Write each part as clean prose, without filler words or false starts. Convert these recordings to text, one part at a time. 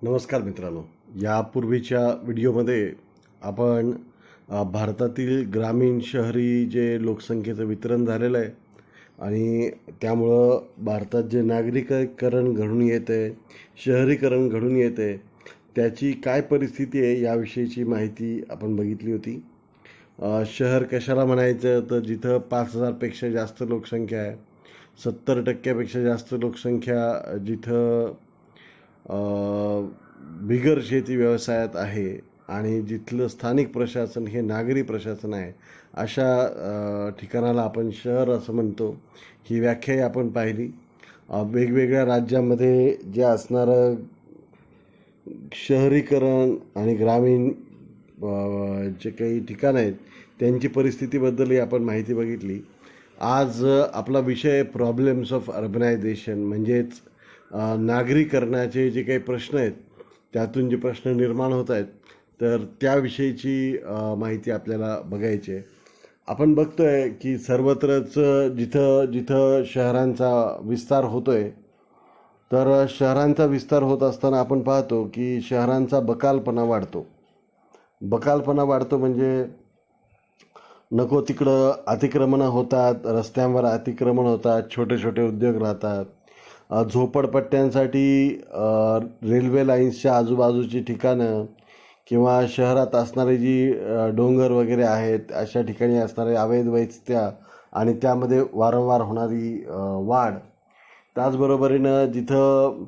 नमस्कार मित्रांनो. यापूर्वीच्या व्हिडिओमध्ये आपण भारतातील ग्रामीण शहरी जे लोकसंख्येचं वितरण झालेलं आहे आणि त्यामुळं भारतात जे नागरिकीकरण घडून येतं आहे, शहरीकरण घडून येतं आहे, त्याची काय परिस्थिती आहे याविषयीची माहिती आपण बघितली होती. शहर कशाला म्हणायचं तर जिथं 5,000पेक्षा जास्त लोकसंख्या आहे, 70% जास्त लोकसंख्या जिथं बिगर शेती व्यवसायात आहे आणि जिथलं स्थानिक प्रशासन हे नागरी प्रशासन आहे, अशा ठिकाणाला आपण शहर असं म्हणतो. ही व्याख्याही आपण पाहिली. वेगवेगळ्या राज्यामध्ये जे असणारं शहरीकरण आणि ग्रामीण जे काही ठिकाणं आहेत त्यांची परिस्थितीबद्दलही आपण माहिती बघितली. आज आपला विषय प्रॉब्लेम्स ऑफ अर्बनायझेशन म्हणजेच नागरीकरणाचे जे काही प्रश्न आहेत त्यातून जे प्रश्न निर्माण होत आहेत तर त्याविषयीची माहिती आपल्याला बघायची आहे. आपण बघतो आहे की सर्वत्रच जिथं जिथं शहरांचा विस्तार होतो आहे तर शहरांचा विस्तार होत असताना आपण पाहतो की शहरांचा बकालपणा वाढतो. बकालपणा वाढतो म्हणजे नको तिकडं अतिक्रमणं होतात, रस्त्यांवर अतिक्रमण होतात, छोटे छोटे उद्योग राहतात. झोपडपट्ट्यांसाठी रेल्वे लाईन्सच्या आजूबाजूची ठिकाणं किंवा शहरात असणारी जी डोंगर वगैरे आहेत अशा ठिकाणी असणारे अवैध वस्त्या आणि त्यामध्ये वारंवार होणारी वाढ. त्याचबरोबरीनं जिथं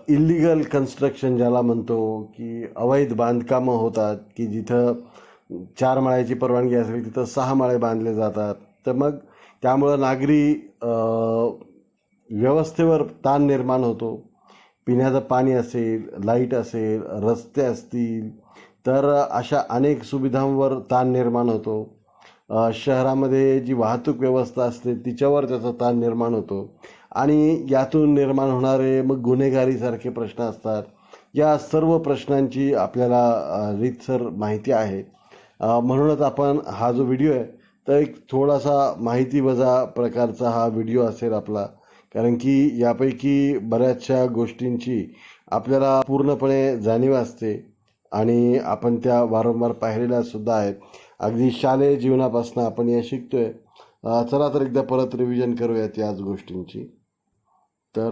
इल्लिगल कन्स्ट्रक्शन ज्याला म्हणतो की अवैध बांधकामं होतात की जिथं 4 माळ्याची परवानगी असेल तिथं 6 माळे बांधले जातात. तर मग त्यामुळं नागरी व्यवस्थेवर ताण निर्माण होतो. पिण्याचं पाणी असेल, लाईट असेल, रस्ते असतील तर अशा अनेक सुविधांवर ताण निर्माण होतो. शहरामध्ये जी वाहतूक व्यवस्था असते तिच्यावर त्याचा ताण निर्माण होतो आणि यातून निर्माण होणारे मग गुन्हेगारीसारखे प्रश्न असतात. या सर्व प्रश्नांची आपल्याला रीतसर माहिती आहे. म्हणूनच आपण हा जो व्हिडिओ आहे तर एक थोडासा माहितीवजा प्रकारचा हा व्हिडिओ असेल आपला, कारण की यापैकी बऱ्याचशा गोष्टींची आपल्याला पूर्णपणे जाणीव असते आणि आपण त्या वारंवार पाहिलेल्या सुद्धा आहेत. अगदी शालेय जीवनापासून आपण या शिकतोय. चला तर एकदा परत रिव्हिजन करूयात याच गोष्टींची. तर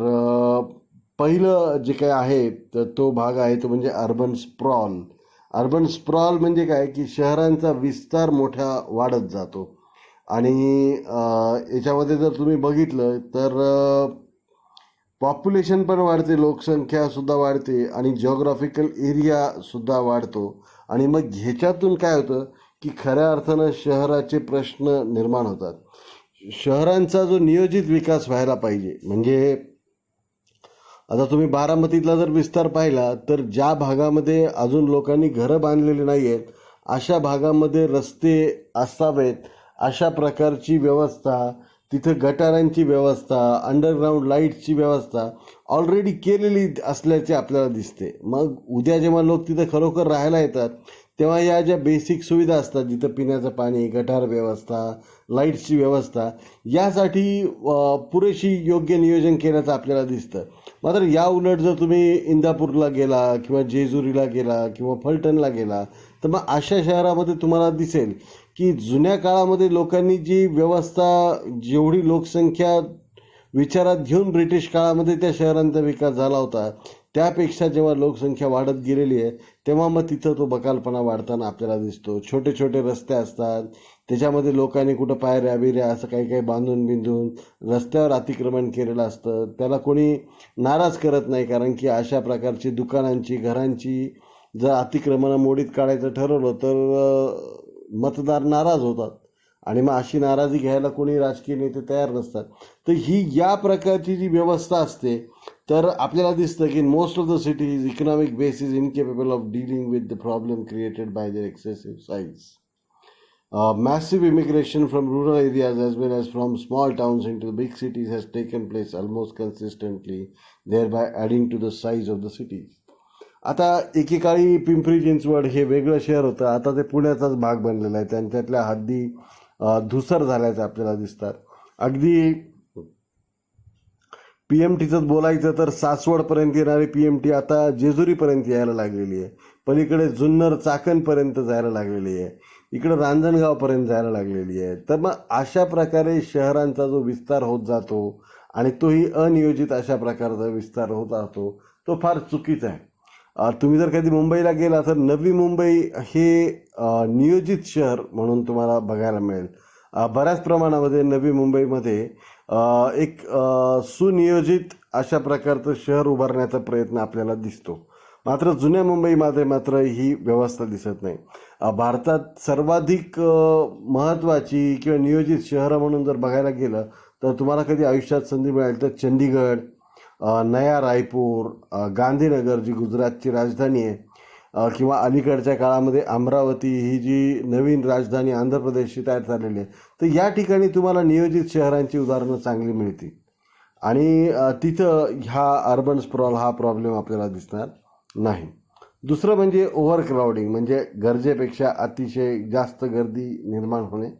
पहिलं जे काय आहे तर तो भाग आहे तो म्हणजे अर्बन स्प्रॉल. अर्बन स्प्रॉल म्हणजे काय की शहरांचा विस्तार मोठा वाढत जातो आणि याच्यामध्ये जर तुम्ही बघितलं तर पॉप्युलेशन पण वाढते, लोकसंख्यासुद्धा वाढते आणि जिओग्राफिकल एरियासुद्धा वाढतो. आणि मग ह्याच्यातून काय होतं की खऱ्या अर्थानं शहराचे प्रश्न निर्माण होतात. शहरांचा जो नियोजित विकास व्हायला पाहिजे म्हणजे आता तुम्ही बारामतीतला जर विस्तार पाहिला तर ज्या भागामध्ये अजून लोकांनी घरं बांधलेली नाही आहेत अशा भागामध्ये रस्ते असावेत, अशा प्रकारची व्यवस्था, तिथं गटारांची व्यवस्था, अंडरग्राऊंड लाईटची व्यवस्था ऑलरेडी केलेली असल्याचे आपल्याला दिसते. मग उद्या जेव्हा लोक तिथं खरोखर राहायला येतात तेव्हा या ज्या बेसिक सुविधा असतात जिथं पिण्याचं पाणी, गटार व्यवस्था, लाईट्सची व्यवस्था यासाठी पुरेशी योग्य नियोजन केल्याचं आपल्याला दिसतं. मात्र या उलट जर तुम्ही इंदापूरला गेला किंवा जेजुरीला गेला किंवा फलटणला गेला तर मग अशा शहरामध्ये तुम्हाला दिसेल की जुन्या काळामध्ये लोकांनी जी व्यवस्था, जेवढी लोकसंख्या विचारात घेऊन ब्रिटिश काळामध्ये त्या शहरांचा विकास झाला होता त्यापेक्षा जेव्हा लोकसंख्या वाढत गेलेली आहे तेव्हा मग तिथं तो बकालपणा वाढताना आपल्याला दिसतो. छोटे छोटे रस्ते असतात, त्याच्यामध्ये लोकांनी कुठं पायऱ्या बिऱ्या असं काही काही बांधून बिंधून रस्त्यावर अतिक्रमण केलेलं असतं. त्याला कोणी नाराज करत नाही, कारण की अशा प्रकारची दुकानांची, घरांची जर अतिक्रमणं मोडीत काढायचं ठरवलं तर मतदार नाराज होतात आणि मग अशी नाराजी घ्यायला कोणी राजकीय नेते तयार नसतात. तर ही या प्रकारची जी व्यवस्था असते तर आपल्याला दिसतं की most of the cities economic base is incapable of dealing with the problem created by their excessive size. Massive immigration from rural areas as well as from small towns into the big cities has taken place almost consistently, thereby adding to the size of the cities. आता एकेकाळी पिंपरी चिंचवड हे वेगळं शहर होतं, आता ते पुण्याचाच भाग बनलेला आहे. त्यांच्यातल्या हद्दी धुसर झाल्याचं आपल्याला दिसतात. अगदी PMTचं बोलायचं तर सासवडपर्यंत येणारी PMT आता जेजुरीपर्यंत यायला लागलेली आहे. पलीकडे जुन्नर चाकणपर्यंत जायला लागलेली आहे. इकडं रांजणगावपर्यंत जायला लागलेली आहे. तर मग अशा प्रकारे शहरांचा जो विस्तार होत जातो आणि तोही अनियोजित अशा प्रकारचा विस्तार होत राहतो, तो फार चुकीचा आहे. तुम्ही जर कधी मुंबईला गेला तर नवी मुंबई हे नियोजित शहर म्हणून तुम्हाला बघायला मिळेल. बऱ्याच प्रमाणामध्ये नवी मुंबईमध्ये एक सुनियोजित अशा प्रकारचं शहर उभारण्याचा प्रयत्न आपल्याला दिसतो. मात्र जुन्या मुंबईमध्ये मात्र ही व्यवस्था दिसत नाही. भारतात सर्वाधिक महत्त्वाची किंवा नियोजित शहरं म्हणून जर बघायला गेलं तर तुम्हाला कधी आयुष्यात संधी मिळाली तर चंदीगड, नया रायपूर, गांधीनगर जी गुजरातची राजधानी आहे, किंवा अलीकडच्या काळामध्ये अमरावती ही जी नवीन राजधानी आंध्र प्रदेशची तयार झालेली आहे, तर या ठिकाणी तुम्हाला नियोजित शहरांची उदाहरणं चांगली मिळतील. आणि तिथं ह्या अर्बन स्प्रॉल हा प्रॉब्लेम आपल्याला दिसणार नाही. दुसरं म्हणजे ओव्हर क्राउडिंग, म्हणजे गरजेपेक्षा अतिशय जास्त गर्दी निर्माण होणे.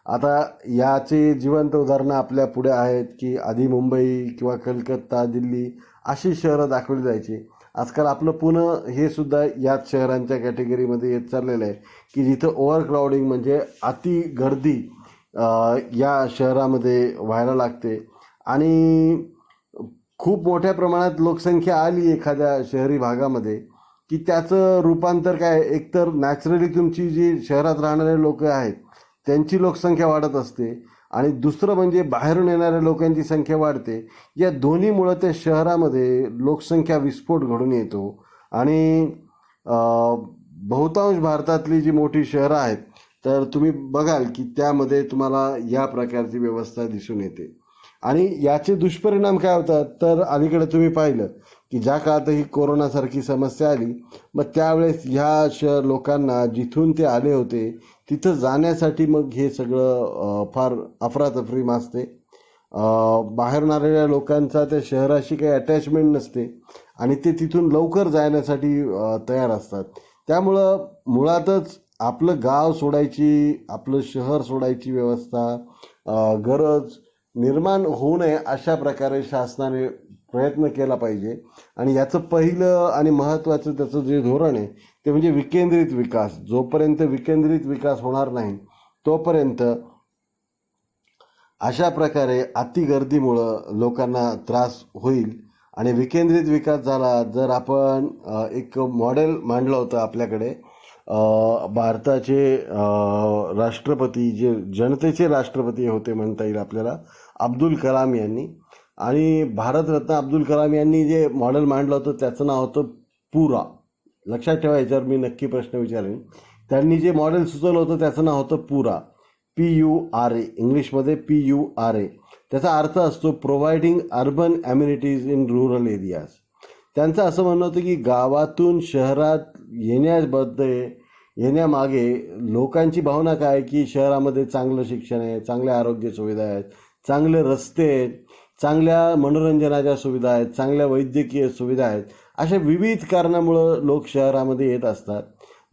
आता याचे जिवंत उदाहरणं आपल्या पुढे आहेत की आधी मुंबई किंवा कलकत्ता, दिल्ली अशी शहरं दाखवली जायची. आजकाल आपलं पुणे हे सुद्धा याच शहरांच्या कॅटेगरीमध्ये येत चाललेलं आहे की जिथं ओव्हर क्राउडिंग म्हणजे अति गर्दी या शहरामध्ये व्हायला लागते. आणि खूप मोठ्या प्रमाणात लोकसंख्या आली एखाद्या शहरी भागामध्ये की त्याचं रूपांतर काय, एकतर नॅचरली तुमची जी शहरात राहणारे लोक आहेत त्यांची लोकसंख्या वाढत असते आणि दुसरं म्हणजे बाहेरून येणाऱ्या लोकांची संख्या वाढते. या दोन्हीमुळं त्या शहरामध्ये लोकसंख्या विस्फोट घडून येतो. आणि बहुतांश भारतातली जी मोठी शहरं आहेत तर तुम्ही बघाल की त्यामध्ये तुम्हाला या प्रकारची व्यवस्था दिसून येते. आणि याचे दुष्परिणाम काय होतात तर अलीकडे तुम्ही पाहिलं की ज्या काळात ही कोरोनासारखी समस्या आली, मग त्यावेळेस ह्या लोकांना जिथून ते आले होते तिथं जाण्यासाठी मग हे सगळं फार अफरातफरी माजते. बाहेरून आलेल्या लोकांचा त्या शहराशी काही अटॅचमेंट नसते आणि ते तिथून लवकर जाण्यासाठी तयार असतात. त्यामुळं मुळातच आपलं गाव सोडायची, आपलं शहर सोडायची व्यवस्था गरज निर्माण होऊ नये अशा प्रकारे शासनाने प्रयत्न केला पाहिजे. आणि याचं पहिलं आणि महत्त्वाचं त्याचं जे धोरण आहे ते म्हणजे विकेंद्रित विकास. जोपर्यंत विकेंद्रित विकास होणार नाही तोपर्यंत अशा प्रकारे अतिगर्दीमुळं लोकांना त्रास होईल. आणि विकेंद्रित विकास झाला, जर आपण एक मॉडेल मांडलं होतं आपल्याकडे, भारताचे राष्ट्रपती जे जनतेचे राष्ट्रपती होते म्हणता येईल आपल्याला, अब्दुल कलाम यांनी. आणि भारतरत्न अब्दुल कलाम यांनी जे मॉडेल मांडलं होतं त्याचं नाव होतं पुरा. लक्षात ठेवा, याच्यावर मी नक्की प्रश्न विचारेन. त्यांनी जे मॉडेल सुचवलं होतं त्याचं नाव होतं पुरा, PURA, इंग्लिशमध्ये PURA. त्याचा अर्थ असतो providing urban amenities in rural areas. त्यांचं असं म्हणणं होतं की गावातून शहरात येण्यामागे लोकांची भावना काय की शहरामध्ये चांगलं शिक्षण आहे, चांगल्या आरोग्य सुविधा आहेत, चांगले रस्ते आहेत, चांगल्या मनोरंजनाच्या सुविधा आहेत, चांगल्या वैद्यकीय सुविधा आहेत. अशा विविध कारणामुळं लोक शहरामध्ये येत असतात.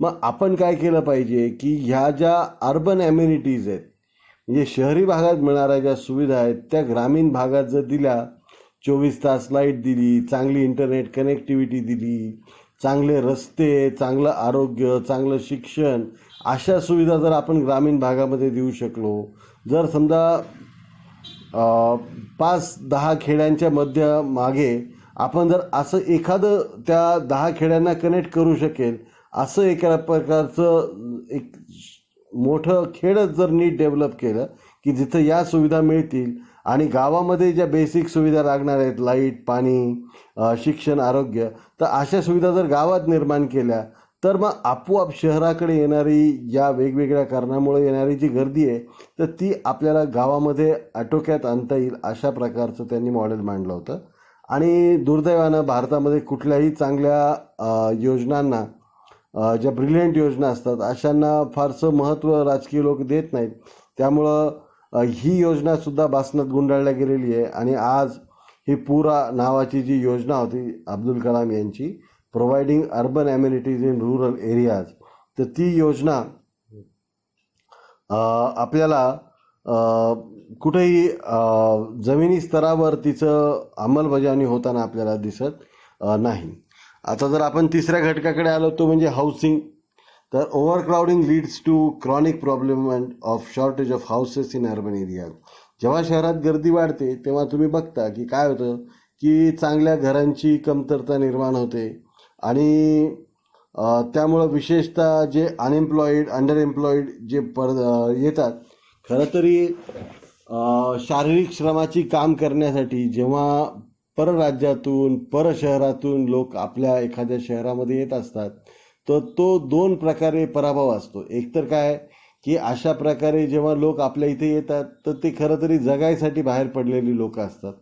मग आपण काय केलं पाहिजे की ह्या ज्या अर्बन ॲम्युनिटीज आहेत, म्हणजे शहरी भागात मिळणाऱ्या ज्या सुविधा आहेत त्या ग्रामीण भागात जर दिल्या, 24 तास लाईट दिली, चांगली इंटरनेट कनेक्टिव्हिटी दिली, चांगले रस्ते, चांगलं आरोग्य, चांगलं शिक्षण, अशा सुविधा जर आपण ग्रामीण भागामध्ये देऊ शकलो, जर समजा 5-10 खेड्यांच्या मागे आपण जर असं एखादं त्या 10 खेड्यांना कनेक्ट करू शकेल असं एका प्रकारचं एक मोठं खेडच जर नीट डेव्हलप केलं की जिथं या सुविधा मिळतील आणि गावामध्ये ज्या बेसिक सुविधा लागणार आहेत, लाईट, पाणी, शिक्षण, आरोग्य, तर अशा सुविधा जर गावात निर्माण केल्या तर मग आपोआप शहराकडे येणारी या वेगवेगळ्या कारणामुळे येणारी जी गर्दी आहे तर ती आपल्याला गावामध्ये आटोक्यात आणता येईल. अशा प्रकारचं त्यांनी मॉडेल मांडलं होतं. आणि दुर्दैवानं भारतामध्ये कुठल्याही चांगल्या योजनांना, ज्या ब्रिलियंट योजना असतात अशांना फारसं महत्त्व राजकीय लोक देत नाहीत. त्यामुळं ही योजनासुद्धा बासनात गुंडाळल्या गेलेली आहे. आणि आज ही पुरा नावाची जी योजना होती अब्दुल कलाम यांची, providing urban amenities in rural areas, तर ती योजना आपल्याला कुठेही जमिनी स्तरावर तिचं अंमलबजावणी होताना आपल्याला दिसत नाही. आता जर आपण तिसऱ्या घटकाकडे आलो तो म्हणजे हाऊसिंग. तर overcrowding leads to chronic problem of shortage of houses in urban areas. जेव्हा शहरात गर्दी वाढते तेव्हा तुम्ही बघता की काय होतं की चांगल्या घरांची कमतरता निर्माण होते आणि त्यामुळं विशेषतः जे अनएम्प्लॉईड अंडर एम्प्लॉईड जे येतात, खरं तरी शारीरिक श्रमाची काम करण्यासाठी जेव्हा परराज्यातून परशहरातून लोक आपल्या एखाद्या शहरामध्ये येत असतात तर तो दोन प्रकारे पराभव असतो. एकतर काय की अशा प्रकारे जेव्हा लोक आपल्या इथे येतात तर ते खरं तरी जगायसाठी बाहेर पडलेली लोक असतात.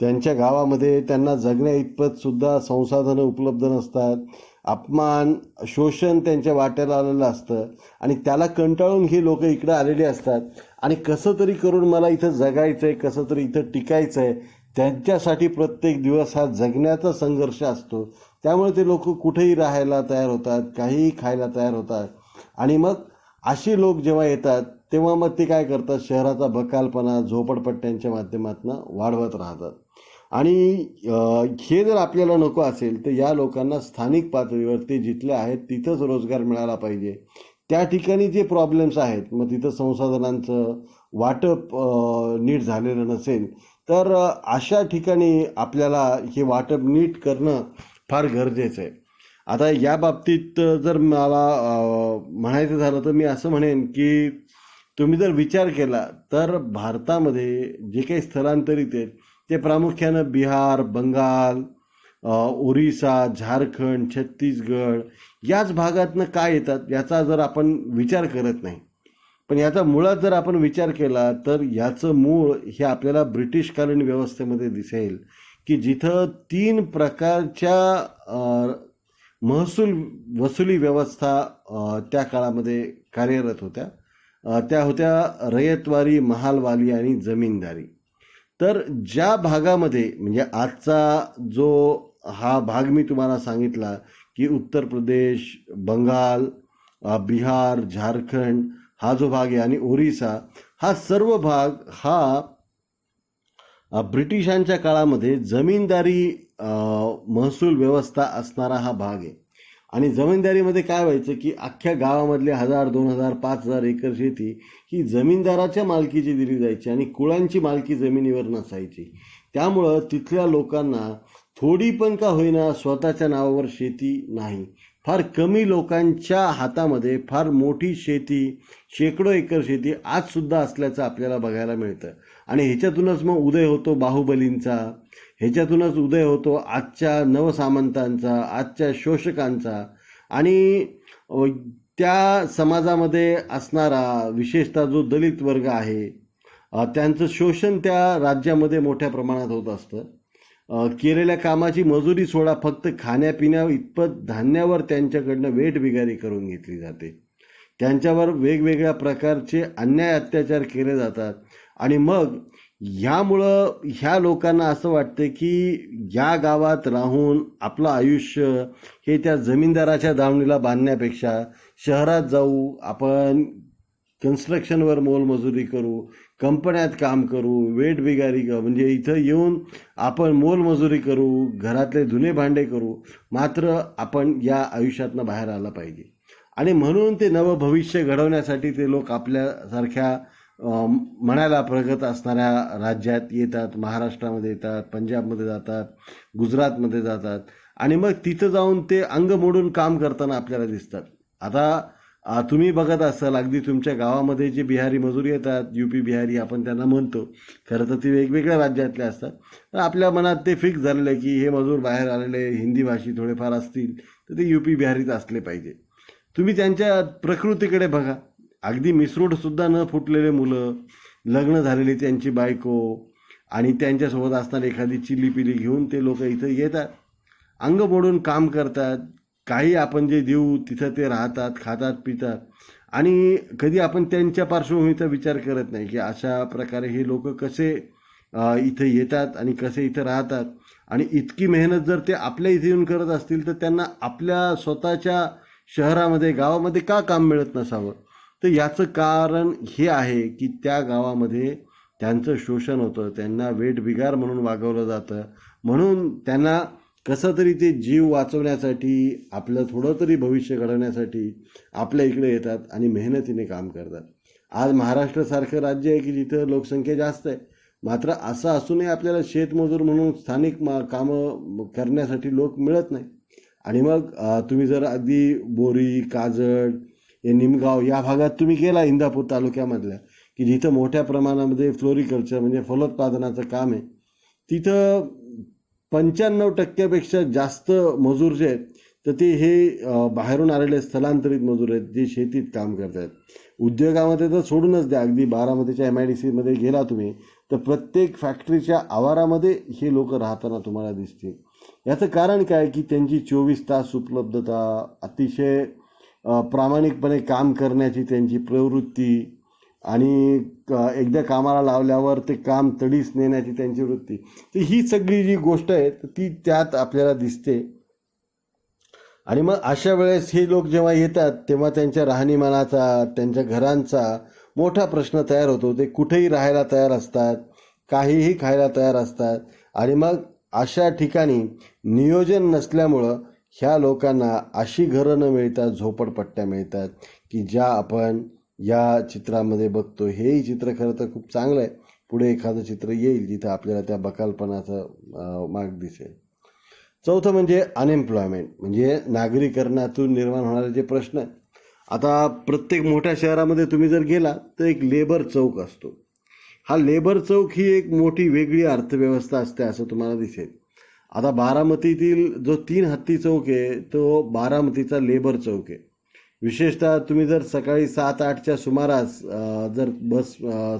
त्यांच्या गावामध्ये त्यांना जगण्या इतपत सुद्धा संसाधनं उपलब्ध नसतात. अपमान शोषण त्यांच्या वाट्याला आलेलं असतं आणि त्याला कंटाळून ही लोक इकडं आलेली असतात आणि कसं तरी करून मला इथं जगायचं आहे, कसं तरी इथं टिकायचं आहे, त्यांच्यासाठी प्रत्येक दिवस हा जगण्याचा संघर्ष असतो. त्यामुळे ते लोक कुठेही राहायला तयार होतात, काहीही खायला तयार होतात आणि मग अशी लोक जेव्हा येतात तेव्हा मग ते काय करतात, शहराचा बकालपणा झोपडपट्ट्यांच्या माध्यमातून वाढवत राहतात. आणि हे जर आपल्याला नको असेल तर या लोकांना स्थानिक पातळीवर ते जिथले आहेत तिथंच रोजगार मिळाला पाहिजे. त्या ठिकाणी जे प्रॉब्लेम्स आहेत, मग तिथं संसाधनांचं वाटप नीट झालेलं नसेल तर अशा ठिकाणी आपल्याला हे वाटप नीट करणं फार गरजेचं आहे. आता या बाबतीत जर मला म्हणायचं झालं तर मी असं म्हणेन की तुम्ही जर विचार केला तर भारतामध्ये जे काही स्थलांतरित आहेत ते प्रामुख्यानं बिहार, बंगाल, ओरिसा, झारखंड, छत्तीसगड याच भागातनं काय येतात याचा जर आपण विचार करत नाही. पण याचा मुळात जर आपण विचार केला तर याचं मूळ हे आपल्याला ब्रिटिशकालीन व्यवस्थेमध्ये दिसेल की जिथं 3 प्रकारच्या महसूल वसुली व्यवस्था त्या काळामध्ये कार्यरत होत्या. त्या होत्या रयतवारी, महालवाली आणि जमीनदारी. तर ज्या भागामध्ये म्हणजे आजचा जो हा भाग मी तुम्हाला सांगितला की उत्तर प्रदेश, बंगाल, बिहार, झारखंड हा जो भाग आहे आणि ओरिसा, हा सर्व भाग हा ब्रिटिशांच्या काळामध्ये जमीनदारी महसूल व्यवस्था असणारा हा भाग आहे. आणि जमीनदारीमध्ये काय व्हायचं की अख्ख्या गावामधले 1000, 2000, 5000 एकर शेती ही जमीनदाराच्या मालकीची दिली जायची आणि कुळांची मालकी जमिनीवर नसायची. त्यामुळं तिथल्या लोकांना थोडी पण का होईना स्वतःच्या नावावर शेती नाही. फार कमी लोकांच्या हातामध्ये फार मोठी शेती, शेकडो एकर शेती आजसुद्धा असल्याचं आपल्याला बघायला मिळतं. आणि ह्याच्यातूनच मग उदय होतो बाहुबलींचा, ह्याच्यातूनच उदय होतो आजच्या नवसामंतांचा, आजच्या शोषकांचा. आणि त्या समाजामध्ये असणारा विशेषतः जो दलित वर्ग आहे त्यांचं शोषण त्या राज्यामध्ये मोठ्या प्रमाणात होत असतं. केलेल्या कामाची मजुरी सोडा, फक्त खाण्यापिण्या इतपत धान्यावर त्यांच्याकडनं वेठबिगारी करून घेतली जाते. त्यांच्यावर वेगवेगळ्या प्रकारचे अन्याय अत्याचार केले जातात. आणि मग ह्यामुळं ह्या लोकांना असं वाटतं की या गावात राहून आपलं आयुष्य हे त्या जमीनदाराच्या दावणीला बांधण्यापेक्षा शहरात जाऊ, आपण कन्स्ट्रक्शनवर मोलमजुरी करू, कंपन्यात काम करू, वेठबिगारी म्हणजे इथं येऊन आपण मोलमजुरी करू, घरातले धुणे भांडे करू, मात्र आपण या आयुष्यातनं बाहेर आलं पाहिजे. आणि म्हणून ते नवं भविष्य घडवण्यासाठी ते लोक आपल्यासारख्या म्हणायला प्रगत असणाऱ्या राज्यात येतात. महाराष्ट्रामध्ये येतात, पंजाबमध्ये जातात, गुजरातमध्ये जातात आणि मग तिथं जाऊन ते अंग मोडून काम करताना आपल्याला दिसतात. आता तुम्ही बघत असाल अगदी तुमच्या गावामध्ये जे बिहारी मजूर येतात, यूपी बिहारी आपण त्यांना म्हणतो, खरं तर ते वेगवेगळ्या राज्यातले असतात. तर आपल्या मनात ते फिक्स झालेलं आहे की हे मजूर बाहेर आलेले हिंदी भाषी थोडेफार असतील तर ते यूपी बिहारीच असले पाहिजे. तुम्ही त्यांच्या प्रकृतीकडे बघा, अगदी मिसरूडसुद्धा न फुटलेले मुलं, लग्न झालेली त्यांची बायको आणि त्यांच्यासोबत असणारी एखादी चिलीपिली घेऊन ते लोक इथं येतात, अंग मोडून काम करतात. काही आपण जे देऊ तिथं ते राहतात, खातात, पितात आणि कधी आपण त्यांच्या पार्श्वभूमीचा विचार करत नाही की अशा प्रकारे हे लोक कसे इथं येतात आणि कसे इथं राहतात. आणि इतकी मेहनत जर ते आपल्या इथे येऊन करत असतील तर त्यांना आपल्या स्वतःच्या शहरामध्ये, गावामध्ये का काम मिळत नसावं? तर याचं कारण हे आहे की त्या गावामध्ये त्यांचं शोषण होतं, त्यांना वेठबिगार म्हणून वागवलं जातं. म्हणून त्यांना कसं तरी ते जीव वाचवण्यासाठी, आपलं थोडं तरी भविष्य घडवण्यासाठी आपल्या इकडे येतात आणि मेहनतीने काम करतात. आज महाराष्ट्रासारखं राज्य आहे की जिथं लोकसंख्या जास्त आहे, मात्र असं असूनही आपल्याला शेतमजूर म्हणून स्थानिक कामं करण्यासाठी लोक मिळत नाही. आणि मग तुम्ही जर अगदी बोरी, काजळ, हे निमगाव या भागात तुम्ही गेला इंदापूर तालुक्यामधल्या, की जिथं मोठ्या प्रमाणामध्ये फ्लोरिकल्चर म्हणजे फलोत्पादनाचं काम आहे, तिथं 95% जास्त मजूर जे आहेत तर ते हे बाहेरून आलेले स्थलांतरित मजूर आहेत, जे शेतीत काम करत आहेत. उद्योगामध्ये तर सोडूनच द्या, अगदी बारामतीच्या MIDC गेला तुम्ही तर प्रत्येक फॅक्टरीच्या आवारामध्ये हे लोक राहताना तुम्हाला दिसतील. याचं कारण काय की त्यांची 24 तास उपलब्धता, अतिशय प्रामाणिकपणे काम करण्याची त्यांची प्रवृत्ती आणि एकदा कामाला लावल्यावर ते काम तडीस नेण्याची त्यांची वृत्ती, तर ही सगळी जी गोष्ट आहे ती त्यात आपल्याला दिसते. आणि मग अशा वेळेस हे लोक जेव्हा येतात तेव्हा त्यांच्या राहणीमानाचा, त्यांच्या घरांचा मोठा प्रश्न तयार होतो. ते कुठेही राहायला तयार असतात, काहीही खायला तयार असतात. आणि मग अशा ठिकाणी नियोजन नसल्यामुळं ह्या लोकांना अशी घरं न मिळतात, झोपडपट्ट्या मिळतात की ज्या आपण या चित्रामध्ये बघतो. हेही चित्र खरं तर खूप चांगलं आहे. पुढे एखादं चित्र येईल जिथं आपल्याला त्या बकालपणाचं मार्ग दिसेल. चौथं म्हणजे अनएम्प्लॉयमेंट, म्हणजे नागरीकरणातून निर्माण होणारे जे प्रश्न. आता प्रत्येक मोठ्या शहरामध्ये तुम्ही जर गेला तर एक लेबर चौक असतो. हा लेबर चौक ही एक मोठी वेगळी अर्थव्यवस्था असते असं तुम्हाला दिसेल. आता बारामतीतील जो 3 हत्ती चौक आहे तो बारामतीचा लेबर चौक आहे. विशेषतः तुम्ही जर सकाळी 7-8च्या सुमारास जर बस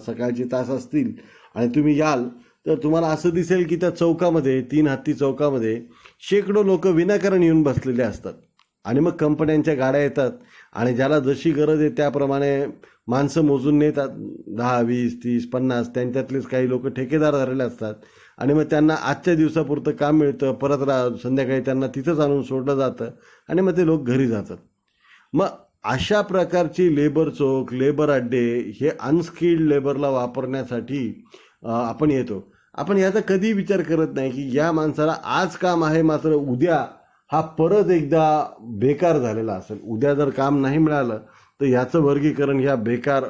सकाळची तास असतील आणि तुम्ही याल तर तुम्हाला असं दिसेल की त्या चौकामध्ये, 3 हत्ती चौकामध्ये शेकडो लोक विनाकारण येऊन बसलेले असतात. आणि मग कंपन्यांच्या गाड्या येतात आणि ज्याला जशी गरज आहे त्याप्रमाणे माणसं मोजून नेतात. 10, 20, 30, 50 त्यांच्यातलेच काही लोक ठेकेदार झालेले असतात. आणि मग त्यांना आजच्या दिवसापुरतं काम मिळतं, परत संध्याकाळी त्यांना तिथंच आणून सोडलं जातं आणि मग ते लोक घरी जातात. मग अशा प्रकारची लेबर चौक, लेबर अड्डे हे अनस्किल्ड लेबरला वापरण्यासाठी आपण येतो. आपण याचा कधी विचार करत नाही की या माणसाला आज काम आहे, मात्र उद्या हा परत एकदा बेकार झालेला असेल. उद्या जर काम नाही मिळालं तर याचं वर्गीकरण ह्या बेकार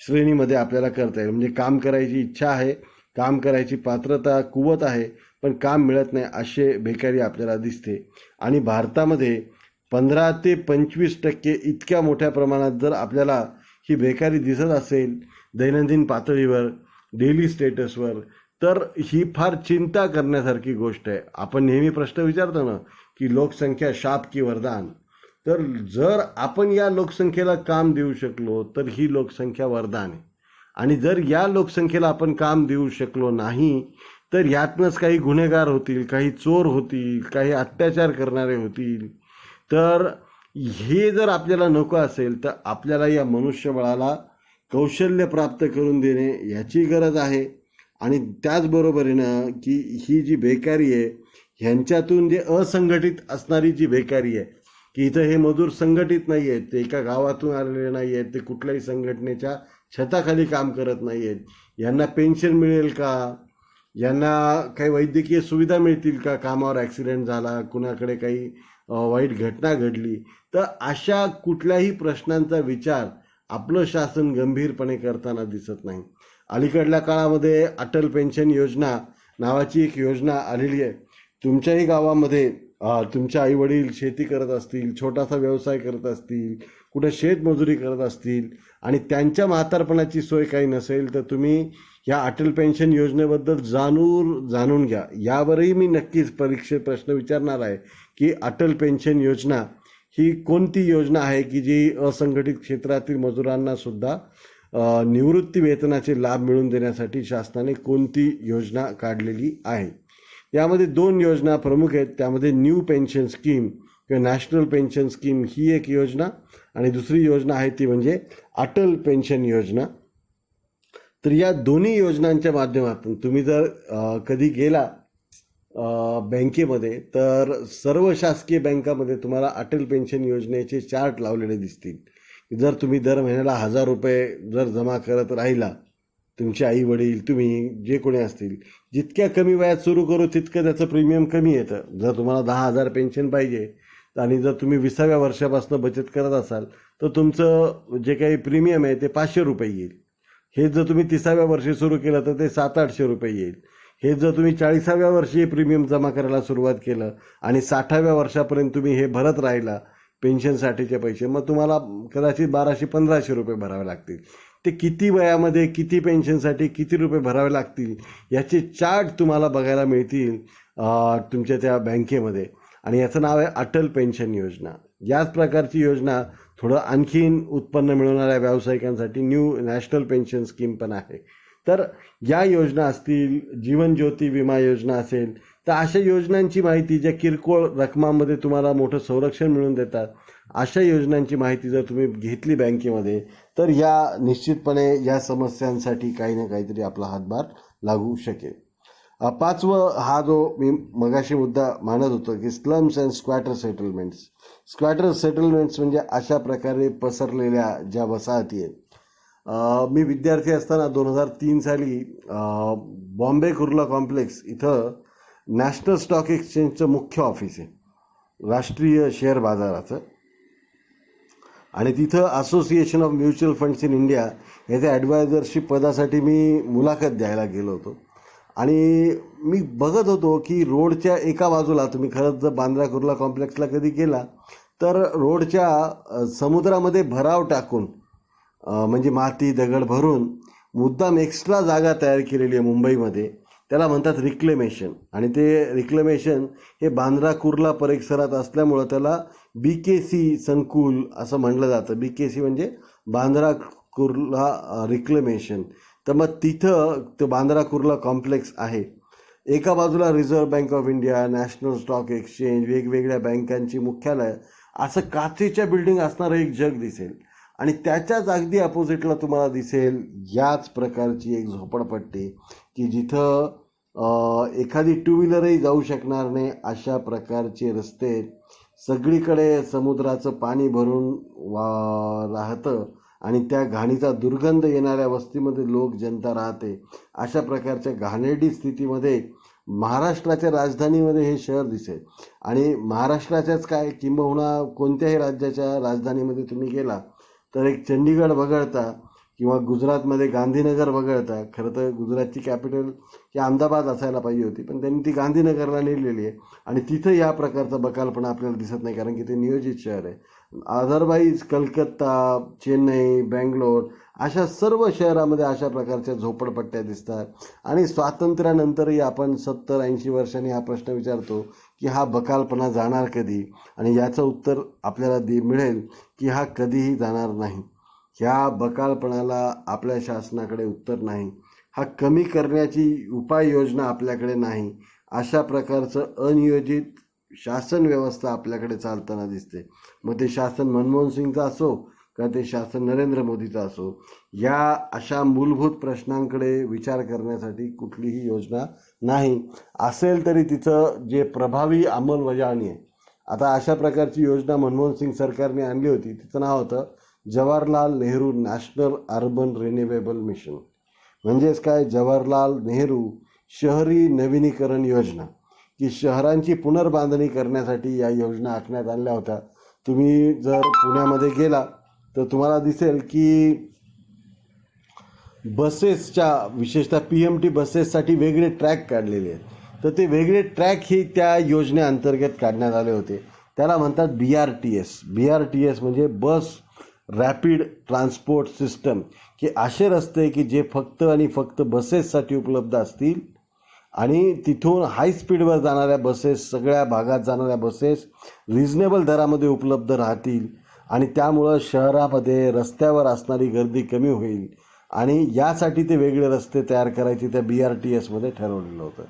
श्रेणीमध्ये आपल्याला करता येईल. म्हणजे काम करायची इच्छा आहे, काम करायची पात्रता, कुवत आहे, पण काम मिळत नाही, असे बेकारी आपल्याला दिसते. आणि भारतामध्ये 15 ते 25% इतक्या मोठ्या प्रमाणात जर आपल्याला ही बेकारी दिसत असेल दैनंदिन पातळीवर, डेली स्टेटसवर, तर ही फार चिंता करण्यासारखी गोष्ट आहे. आपण नेहमी प्रश्न विचारतो ना की लोकसंख्या शाप की वरदान. तर जर आपण या लोकसंख्येला काम देऊ शकलो तर ही लोकसंख्या वरदान आहे. आणि जर या लोकसंख्येला आपण काम देऊ शकलो नाही तर यातनंच काही गुन्हेगार होतील, काही चोर होतील, काही अत्याचार करणारे होतील. तर हे जर आपल्याला नको असेल तर आपल्याला या मनुष्यबळाला कौशल्य प्राप्त करून देणे याची गरज आहे. आणि त्याचबरोबरीनं की ही जी बेकारी आहे ह्यांच्यातून जे असंघटित असणारी जी बेकारी आहे की इथं हे मजूर संघटित नाही आहेत, ते एका गावातून आलेले नाही आहेत, ते कुठल्याही संघटनेच्या छताखाली काम करत नाही आहेत, यांना पेन्शन मिळेल का, यांना काही वैद्यकीय सुविधा मिळतील का, कामावर ॲक्सिडेंट झाला, कुणाकडे काही वाईट घटना घडली, तर अशा कुठल्याही प्रश्नांचा विचार आपलं शासन गंभीरपणे करताना दिसत नाही. अलीकडल्या काळामध्ये अटल पेन्शन योजना नावाची एक योजना आलेली आहे. तुमच्याही गावामध्ये तुमचे आईवडील शेती करत असतील, छोटासा व्यवसाय करत असतील, कुठे शेतमजुरी करत असतील आणि त्यांच्या म्हातारपणाची सोय काही नसेल तर तुम्ही या अटल पेन्शन योजनेबद्दल जाणून घ्या. यावरही मी नक्कीच परीक्षेत प्रश्न विचारणार आहे की अटल पेन्शन योजना ही कोणती योजना आहे की जी असंघटित क्षेत्रातील मजुरांना सुद्धा निवृत्ती वेतनाचे लाभ मिळवून देण्यासाठी शासनाने कोणती योजना काढलेली आहे. यामध्ये 2 योजना प्रमुख आहेत. त्यामध्ये न्यू पेन्शन स्कीम किंवा नॅशनल पेन्शन स्कीम ही एक योजना आणि दुसरी योजना आहे ती म्हणजे अटल पेन्शन योजना. तर या दोन्ही योजनांच्या माध्यमातून तुम्ही जर कधी गेला बँकेमध्ये तर सर्व शासकीय बँकामध्ये तुम्हाला अटल पेन्शन योजनेचे चार्ट लावलेले दिसतील. जर तुम्ही दर महिन्याला 1000 रुपये जर जमा करत राहिला तुमचे आई वडील, तुम्ही जे कोणी असतील, जितक्या कमी वयात सुरू करू तितकं त्याचं प्रीमियम कमी येतं. जर तुम्हाला 10,000 पेन्शन पाहिजे आणि जर तुम्ही 20व्या वर्षापासून बचत करत असाल तर तुमचं जे काही प्रीमियम आहे ते 500 रुपये येईल. हे जर तुम्ही 30व्या वर्षी सुरू केलं तर ते 700-800 रुपये येईल. हे जर तुम्ही 40व्या वर्षी प्रीमियम जमा करायला सुरुवात केलं आणि 60व्या वर्षापर्यंत तुम्ही हे भरत राहिला पेन्शनसाठीचे पैसे, मग तुम्हाला कदाचित 1200-1500 रुपये भरावे लागतील. ते किती वयामध्ये किती पेन्शनसाठी किती रुपये भरावे लागतील याचे चार्ट तुम्हाला बघायला मिळतील तुमच्या त्या बँकेमध्ये. आणि याचं नाव आहे अटल पेन्शन योजना. याच प्रकारची योजना थोडं आणखीन उत्पन्न मिळवणाऱ्या व्यावसायिकांसाठी न्यू नॅशनल पेन्शन स्कीम पण आहे. तर या योजना असतील, जीवन ज्योती विमा योजना असेल, तर अशा योजनांची माहिती ज्या किरकोळ रकमांमध्ये तुम्हाला मोठं संरक्षण मिळवून देतात, अशा योजनांची माहिती जर तुम्ही घेतली बँकेमध्ये तर या निश्चितपणे या समस्यांसाठी काही ना काहीतरी आपला हातभार लागू शकेल. पाचवं, हा जो मी मगाशी मुद्दा मानत होतो की स्लम्स अँड स्क्वॅटर सेटलमेंट्स. स्क्वॅटर सेटलमेंट्स म्हणजे अशा प्रकारे पसरलेल्या ज्या वसाहती आहेत. मी विद्यार्थी असताना 2003 साली बॉम्बे कुर्ला कॉम्प्लेक्स इथं नॅशनल स्टॉक एक्सचेंजचं मुख्य ऑफिस आहे, राष्ट्रीय शेअर बाजाराचं. आणि तिथं association of mutual funds in India याच्या ॲडवायझरशिप पदासाठी मी मुलाखत द्यायला गेलो होतो. आणि मी बघत होतो की रोडच्या एका बाजूला, तुम्ही खरंच जर बांद्रा कुर्ला कॉम्प्लेक्सला कधी गेला तर रोडच्या समुद्रामध्ये भराव टाकून म्हणजे माती दगड भरून मुद्दाम एक्स्ट्रा जागा तयार केलेली आहे मुंबईमध्ये. त्याला म्हणतात रिक्लेमेशन. आणि ते रिक्लेमेशन हे बांद्रा कुर्ला परिसरात असल्यामुळं त्याला BKC संकुल असं म्हणलं जातं. BKC म्हणजे बांद्रा कुर्ला रिक्लेमेशन. तर मग तिथं तो बांद्रा कुर्ला कॉम्प्लेक्स आहे. एका बाजूला reserve bank of India, national stock exchange, वेगवेगळ्या बँकांची मुख्यालय, असं काचेच्या बिल्डिंग असणारं एक जग दिसेल. आणि त्याच्याच अगदी अपोजिटला तुम्हाला दिसेल याच प्रकारची एक झोपडपट्टी की जिथं एखादी टू व्हीलरही जाऊ शकणार नाही अशा प्रकारचे रस्ते, सगळीकडे समुद्राचं पाणी भरून राहतं आणि त्या घाणीचा दुर्गंध येणाऱ्या वस्तीमध्ये जनता राहते. अशा प्रकारच्या घाणेरडी स्थितीमध्ये महाराष्ट्राच्या राजधानीमध्ये हे शहर दिसेल. आणि महाराष्ट्राच्याच काय, किंबहुना कोणत्याही राज्याच्या राजधानीमध्ये तुम्ही गेला तर एक चंडीगड वगळता किंवा गुजरातमध्ये गांधीनगर वगळता, खरं तर गुजरातची कॅपिटल ही अहमदाबाद असायला पाहिजे होती, पण त्यांनी ती गांधीनगरला नेलेली आहे. आणि तिथं या प्रकारचा बकालपणा आपल्याला दिसत नाही, कारण की ते नियोजित शहर आहे. अदरवाईज कलकत्ता, चेन्नई, बेंगलोर अशा सर्व शहरामध्ये अशा प्रकारच्या झोपडपट्ट्या दिसतात. आणि स्वातंत्र्यानंतरही आपण 70-80 वर्षांनी हा प्रश्न विचारतो की हा बकालपणा जाणार कधी, आणि याचं उत्तर आपल्याला मिळेल की हा कधीही जाणार नाही. ह्या बकालपणाला आपल्या शासनाकडे उत्तर नाही, हा कमी करण्याची उपाययोजना आपल्याकडे नाही. अशा प्रकारचं अनियोजित शासन व्यवस्था आपल्याकडे चालताना दिसते. मग ते शासन मनमोहन सिंगचं असो का ते शासन नरेंद्र मोदीचं असो, या अशा मूलभूत प्रश्नांकडे विचार करण्यासाठी कुठलीही योजना नाही. असेल तरी तिचं जे प्रभावी अंमलबजावणी आहे. आता अशा प्रकारची योजना मनमोहन सिंग सरकारने आणली होती, तिचं नाव होतं Jawaharlal Nehru national urban renewable mission. म्हणजेच काय, जवाहरलाल नेहरू शहरी नवीनीकरण योजना, की शहरांची पुनर्बांधणी करण्यासाठी या योजना आखण्यात आणल्या होत्या. तुम्ही जर पुण्यामध्ये गेला तर तुम्हाला दिसेल की बसेसच्या, विशेषतः PMT बसेससाठी वेगळे ट्रॅक काढलेले आहेत. तर ते वेगळे ट्रॅक हे त्या योजनेअंतर्गत काढण्यात आले होते. त्याला म्हणतात BRTS. BRTS म्हणजे बस रॅपिड ट्रान्सपोर्ट सिस्टम, की असे रस्ते की जे फक्त आणि फक्त बसेससाठी उपलब्ध असतील आणि तिथून हाय स्पीडवर जाणाऱ्या बसेस, सगळ्या भागात जाणाऱ्या बसेस रिजनेबल दरामध्ये उपलब्ध राहतील. आणि त्यामुळं शहरामध्ये रस्त्यावर असणारी गर्दी कमी होईल. आणि यासाठी ते वेगळे रस्ते तयार करायचे त्या BRTSमध्ये ठरवलेलं होतं.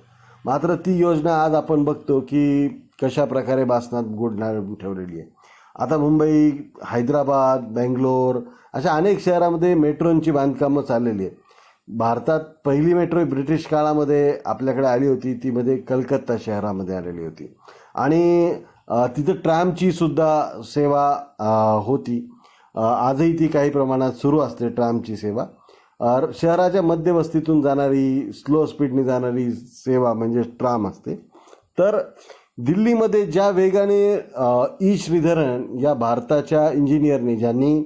मात्र ती योजना आज आपण बघतो की कशा प्रकारे बासनात गुडणार ठेवलेली आहे. आता मुंबई, हैदराबाद, बेंगलोर अशा अनेक शहरामध्ये मेट्रोंची बांधकामं चाललेली आहेत. भारतात पहिली मेट्रो ब्रिटिश काळामध्ये आपल्याकडे आली होती, ती मध्ये कलकत्ता शहरामध्ये आलेली होती. आणि तिथं ट्रॅमची सुद्धा सेवा होती. आजही ती काही प्रमाणात सुरू असते ट्रॅमची सेवा. शहराच्या मध्यवस्तीतून जाणारी स्लो स्पीडने जाणारी सेवा म्हणजे ट्राम असते. तर दिल्लीमध्ये ज्या वेगाने ई श्रीधरन या भारताच्या इंजिनियरने ज्यांनी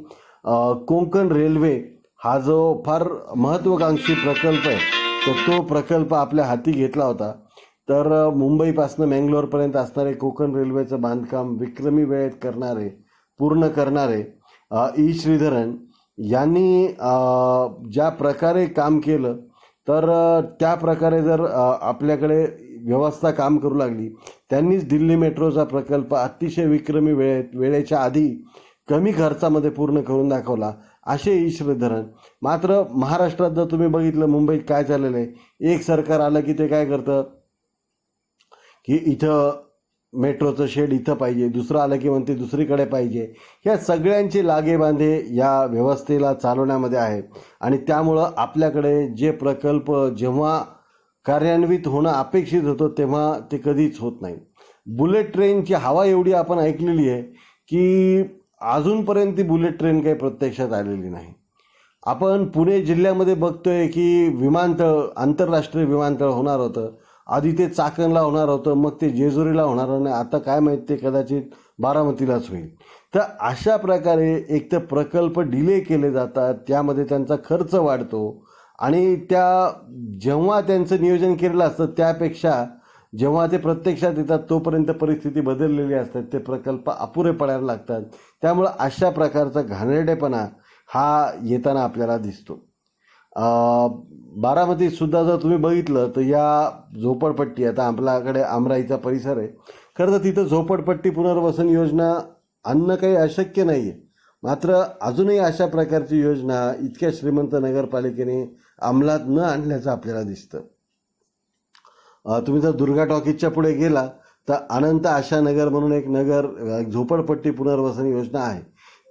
कोंकण रेल्वे हा जो फार महत्त्वाकांक्षी प्रकल्प आहे तर तो प्रकल्प आपल्या हाती घेतला होता. तर मुंबईपासून मँगलोरपर्यंत असणारे कोकण रेल्वेचं बांधकाम विक्रमी वेळेत पूर्ण करणारे ई श्रीधरन यांनी ज्या प्रकारे काम केलं तर त्या प्रकारे जर आपल्याकडे व्यवस्था काम करू लागली. त्यांनीच दिल्ली मेट्रोचा प्रकल्प अतिशय विक्रमी वेळेच्या आधी कमी खर्चामध्ये पूर्ण करून दाखवला असे ई श्रीधरन. मात्र महाराष्ट्रात जर तुम्ही बघितलं मुंबईत काय चाललेलं आहे, एक सरकार आलं की ते काय करतं की इथं मेट्रोचं शेड इथं पाहिजे, दुसरं आलं की म्हणते दुसरीकडे पाहिजे. ह्या सगळ्यांचे लागेबांधे या व्यवस्थेला चालवण्यामध्ये आहे आणि त्यामुळं आपल्याकडे जे प्रकल्प जेव्हा कार्यान्वित होणं अपेक्षित होतं तेव्हा ते कधीच होत नाही. बुलेट ट्रेनची हवा एवढी आपण ऐकलेली आहे की अजूनपर्यंत ती बुलेट ट्रेन काही प्रत्यक्षात आलेली नाही. आपण पुणे जिल्ह्यामध्ये बघतोय की विमानतळ, आंतरराष्ट्रीय विमानतळ होणार होतं. आधी ते चाकणला होणार होतं, मग ते जेजुरीला होणार नाही, आता काय माहीत ते कदाचित बारामतीलाच होईल. तर अशा प्रकारे एक तर प्रकल्प डिले केले जातात, त्यामध्ये त्यांचा खर्च वाढतो आणि जेव्हा त्यांचं नियोजन केलेलं असतं त्यापेक्षा जेव्हा ते प्रत्यक्षात येतात तोपर्यंत परिस्थिती बदललेली असतात, ते प्रकल्प अपुरे पडायला लागतात. त्यामुळं अशा प्रकारचा घाणेरडेपणा हा येताना आपल्याला दिसतो. बारामतीत सुद्धा जर तुम्ही बघितलं तर या झोपडपट्टी, आता आपल्याकडे आमराईचा परिसर आहे, खरं तर तिथं झोपडपट्टी पुनर्वसन योजना आणणं काही अशक्य नाही आहे. मात्र अजूनही अशा प्रकारची योजना इतक्या श्रीमंत नगरपालिकेने अंमलात न आणल्याचं आपल्याला दिसतं. तुम्ही जर दुर्गा टॉकीजच्या पुढे गेला तर अनंत आशा नगर म्हणून एक झोपडपट्टी पुनर्वसन योजना आहे.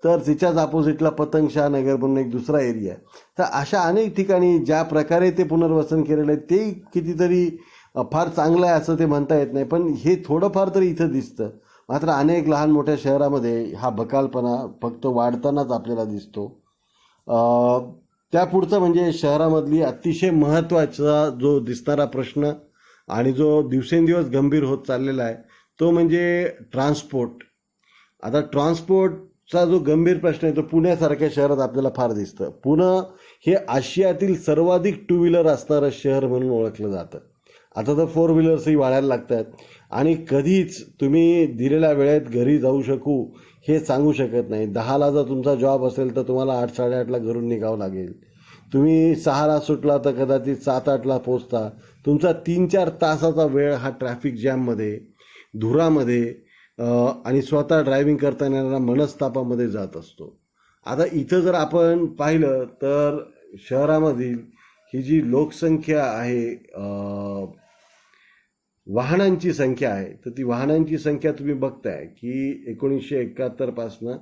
तर तिच्याच अपोजिटला पतंगशाह नगर म्हणून एक दुसरा एरिया आहे. तर अशा अनेक ठिकाणी ज्या प्रकारे ते पुनर्वसन केलेलं आहे ते कितीतरी फार चांगलं आहे असं ते म्हणता येत नाही, पण हे थोडंफार तरी इथं दिसतं. मात्र अनेक लहान मोठ्या शहरामध्ये हा बकालपणा फक्त वाढतानाच आपल्याला दिसतो. त्यापुढचं म्हणजे शहरामधली अतिशय महत्त्वाचा जो दिसणारा प्रश्न आणि जो दिवसेंदिवस गंभीर होत चाललेला आहे तो म्हणजे ट्रान्सपोर्ट. आता ट्रान्सपोर्टचा जो गंभीर प्रश्न आहे तो पुण्यासारख्या शहरात आपल्याला फार दिसतं. पुणे हे आशियातील सर्वाधिक टू व्हीलर असणारं शहर म्हणून ओळखलं जातं. आता तर फोर व्हीलर्सही वाढायला लागतात आणि कधीच तुम्ही दिलेल्या वेळेत घरी जाऊ शकू हे सांगू शकत नाही. 10ला जर तुमचा जॉब असेल तर तुम्हाला 8-8:30ला घरून निघावं लागेल. तुम्ही 6ला सुटला तर कदाचित 7-8ला पोचता. तुमचा 3-4 तासाचा वेळ हा ट्रॅफिक जॅममध्ये, धुरामध्ये आणि स्वतः ड्रायव्हिंग करताना येणाऱ्या मनस्तापामध्ये जात असतो. आता इथं जर आपण पाहिलं तर शहरामधील ही जी लोकसंख्या आहे, वाहनांची संख्या आहे, तर ती वाहनांची संख्या तुम्ही बघताय की 1971 पासनं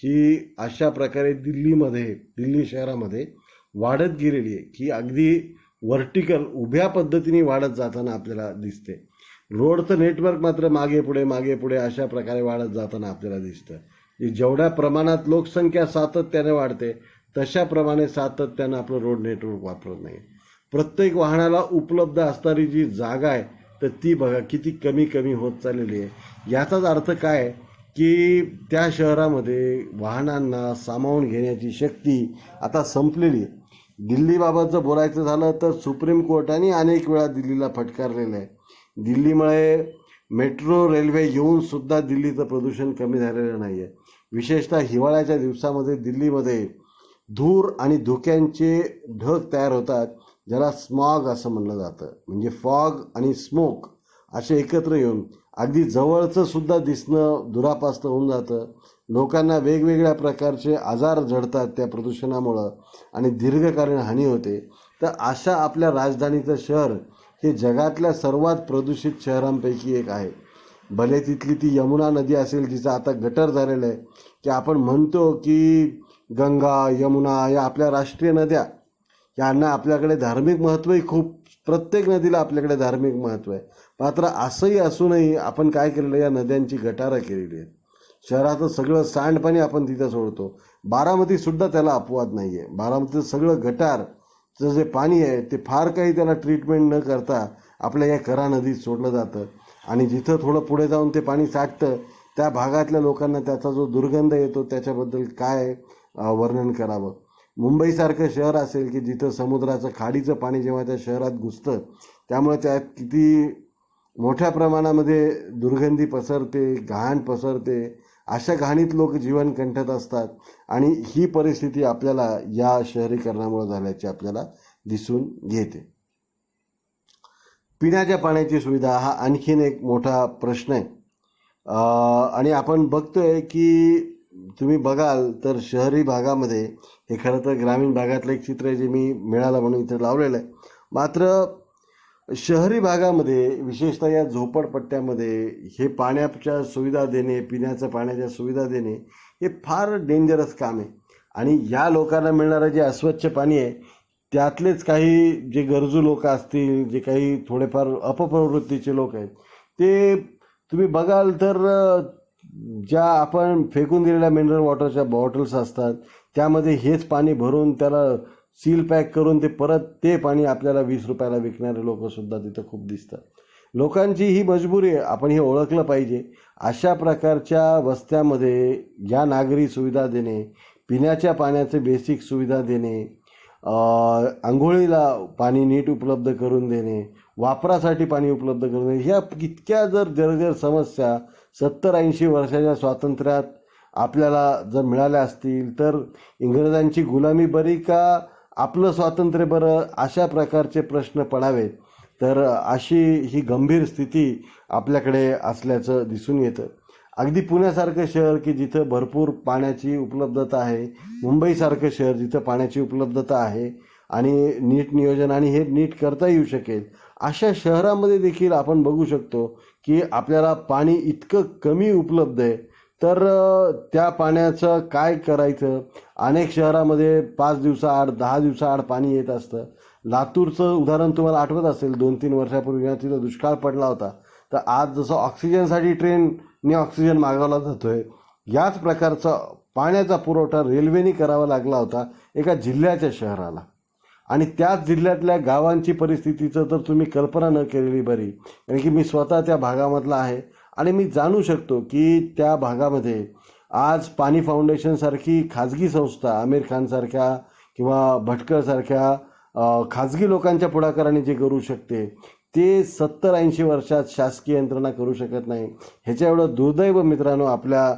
ही अशा प्रकारे दिल्ली शहरामध्ये वाढत गेलेली आहे की अगदी व्हर्टिकल उभ्या पद्धतीने वाढत जाताना आपल्याला दिसते. रोडचं नेटवर्क मात्र मागे पुढे अशा प्रकारे वाढत जाताना आपल्याला दिसतं. जेवढ्या प्रमाणात लोकसंख्या सातत्याने वाढते तशाप्रमाणे सातत्यानं आपलं रोड नेटवर्क वापरत नाही. प्रत्येक वाहनाला उपलब्ध असणारी जी जागा आहे तर ती बघा किती कमी होत चाललेली आहे. याचाच अर्थ काय की त्या शहरामध्ये वाहनांना सामावून घेण्याची शक्ती आता संपलेली आहे. दिल्लीबाबत जर बोलायचं झालं तर सुप्रीम कोर्टाने अनेक वेळा दिल्लीला फटकारलेलं आहे. दिल्लीमुळे मेट्रो रेल्वे येऊन सुद्धा दिल्लीचं प्रदूषण कमी झालेलं नाही आहे. विशेषतः हिवाळ्याच्या दिवसामध्ये दिल्लीमध्ये धूर आणि धुक्यांचे ढग तयार होतात, ज्याला स्मॉग असं म्हणलं जातं. म्हणजे फॉग आणि स्मोक असे एकत्र येऊन अगदी जवळचं सुद्धा दिसणं दुरापास्त होऊन जातं. लोकांना वेगवेगळ्या प्रकारचे आजार जडतात त्या प्रदूषणामुळं आणि दीर्घकालीन हानी होते. तर अशा आपल्या राजधानीचं शहर हे जगातल्या सर्वात प्रदूषित शहरांपैकी एक आहे. भले तिथली ती यमुना नदी असेल जिचं आता गटर झालेलं आहे की आपण म्हणतो की गंगा, यमुना या आपल्या राष्ट्रीय नद्या, यांना आपल्याकडे धार्मिक महत्त्वही खूप, प्रत्येक नदीला आपल्याकडे धार्मिक महत्त्व आहे. मात्र असंही असूनही आपण काय केलेलं, या नद्यांची गटारं केलेली आहेत. शहराचं सगळं सांडपाणी आपण तिथं सोडतो. बारामतीसुद्धा त्याला अपवाद नाही आहे. बारामतीचं सगळं गटार जे पाणी आहे ते फार काही त्याला ट्रीटमेंट न करता आपल्या या करा नदीत सोडलं जातं आणि जिथं थोडं पुढे जाऊन ते पाणी साठतं त्या भागातल्या लोकांना त्याचा जो दुर्गंध येतो त्याच्याबद्दल काय वर्णन करावं. मुंबईसारखं शहर असेल की जिथं समुद्राचं खाडीचं पाणी जेव्हा त्या शहरात घुसतं त्यामुळे त्यात किती मोठ्या प्रमाणामध्ये दुर्गंधी पसरते, घाण पसरते, अशा घाणीत लोक जीवन कंठत असतात आणि ही परिस्थिती आपल्याला या शहरीकरणामुळे झाल्याची आपल्याला दिसून येते. पिण्याच्या पाण्याची सुविधा हा आणखीन एक मोठा प्रश्न आहे आणि आपण बघतोय की तुम्ही बघाल तर शहरी भागामध्ये हे खरं तर ग्रामीण भागातलं एक चित्र आहे जे मी मिळालं म्हणून इथे लावलेलं आहे. मात्र शहरी भागामध्ये विशेषतः या झोपडपट्ट्यामध्ये हे पाण्याच्या सुविधा देणे, पिण्याच्या पाण्याच्या सुविधा देणे हे फार डेंजरस काम आहे आणि या लोकांना मिळणारं जे अस्वच्छ पाणी आहे त्यातलेच काही जे गरजू लोक असतील, जे काही थोडेफार अपप्रवृत्तीचे लोक आहेत ते तुम्ही बघाल तर ज्या आपण फेकून दिलेल्या मिनरल वॉटरच्या बॉटल्स असतात त्यामध्ये हेच पाणी भरून त्याला सील पॅक करून ते परत ते पाणी आपल्याला 20 रुपयाला विकणारे लोकसुद्धा तिथं खूप दिसतात. लोकांची ही मजबुरी आहे, आपण हे ओळखलं पाहिजे. अशा प्रकारच्या वस्त्यामध्ये या नागरी सुविधा देणे, पिण्याच्या पाण्याचे बेसिक सुविधा देणे, आंघोळीला पाणी नीट उपलब्ध करून देणे, वापरासाठी पाणी उपलब्ध करून देणे, ह्या इतक्या जर जर्जर समस्या 70-80 वर्षाच्या स्वातंत्र्यात आपल्याला जर मिळाल्या असतील तर इंग्रजांची गुलामी बरी का आपलं स्वातंत्र्य बरं, अशा प्रकारचे प्रश्न पडावेत. तर अशी ही गंभीर स्थिती आपल्याकडे असल्याचं दिसून येतं. अगदी पुण्यासारखं शहर की जिथं भरपूर पाण्याची उपलब्धता आहे, मुंबईसारखं शहर जिथं पाण्याची उपलब्धता आहे आणि नीट नियोजन आणि हे नीट करता येऊ शकेल, अशा शहरामध्ये देखील आपण बघू शकतो की आपल्याला पाणी इतकं कमी उपलब्ध आहे तर त्या पाण्याचं काय करायचं. अनेक शहरामध्ये 5 दिवसाआड 10 दिवसाआड पाणी येत असतं. लातूरचं उदाहरण तुम्हाला आठवत असेल, 2-3 वर्षापूर्वी तिथं दुष्काळ पडला होता. तर आज जसं ऑक्सिजनसाठी ट्रेनने ऑक्सिजन मागवला जातोय, याच प्रकारचा पाण्याचा पुरवठा रेल्वेने करावा लागला होता एका जिल्ह्याच्या शहराला आणि त्याच जिल्ह्यातल्या गावांची परिस्थितीचं तर तुम्ही कल्पना न केलेली बरी. कारण की मी स्वतः त्या भागामधला आहे आणि मी जाणू शकतो की त्या भागामध्ये आज पाणी फाउंडेशनसारखी खाजगी संस्था, आमिर खानसारख्या किंवा भटकळसारख्या खाजगी लोकांच्या पुढाकाराने जे करू शकते ते 70-80 वर्षात शासकीय यंत्रणा करू शकत नाही. ह्याच्या एवढं दुर्दैव मित्रांनो आपल्या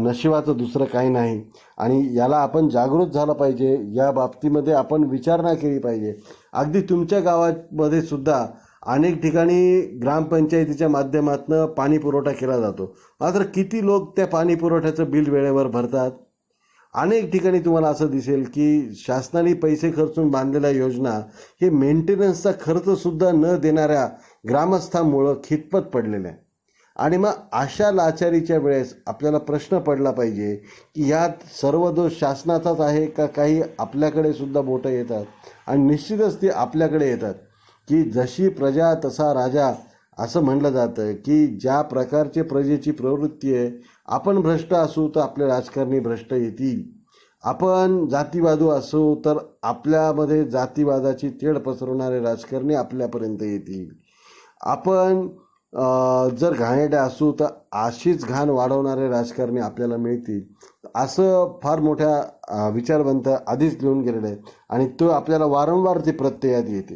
नशिबाचं दुसरं काही नाही आणि याला आपण जागृत झालं पाहिजे. या बाबतीमध्ये आपण विचारणा केली पाहिजे. अगदी तुमच्या गावामध्ये सुद्धा अनेक ठिकाणी ग्रामपंचायतीच्या माध्यमातून पाणी पुरवठा केला जातो, मात्र किती लोक त्या पाणी पुरवठ्याचं बिल वेळेवर भरतात. अनेक ठिकाणी तुम्हाला असं दिसेल की शासनाने पैसे खर्चून बांधलेल्या योजना हे मेंटेनन्सचा खर्चसुद्धा न देणाऱ्या ग्रामस्थांमुळं खितपत पडलेल्या आहे. आणि मग अशा लाचारीच्या वेळेस आपल्याला प्रश्न पडला पाहिजे की यात सर्व दोष शासनाचाच आहे का काही आपल्याकडे सुद्धा बोटं येतात आणि निश्चितच ते आपल्याकडे येतात की जशी प्रजा तसा राजा असं म्हणलं जातं की ज्या प्रकारचे प्रजेची प्रवृत्ती आहे, आपण भ्रष्ट असू तर आपले राजकारणी भ्रष्ट येतील, आपण जातीवादू असू तर आपल्यामध्ये जातीवादाची तेढ पसरवणारे राजकारणी आपल्यापर्यंत येतील, आपण जर घाणेरड्या असू तर अशीच घाण वाढवणारे राजकारणी आपल्याला मिळतील, असं फार मोठ्या विचारवंत आधीच लिहून गेलेले आहेत आणि तो आपल्याला वारंवार ते प्रत्ययात येते.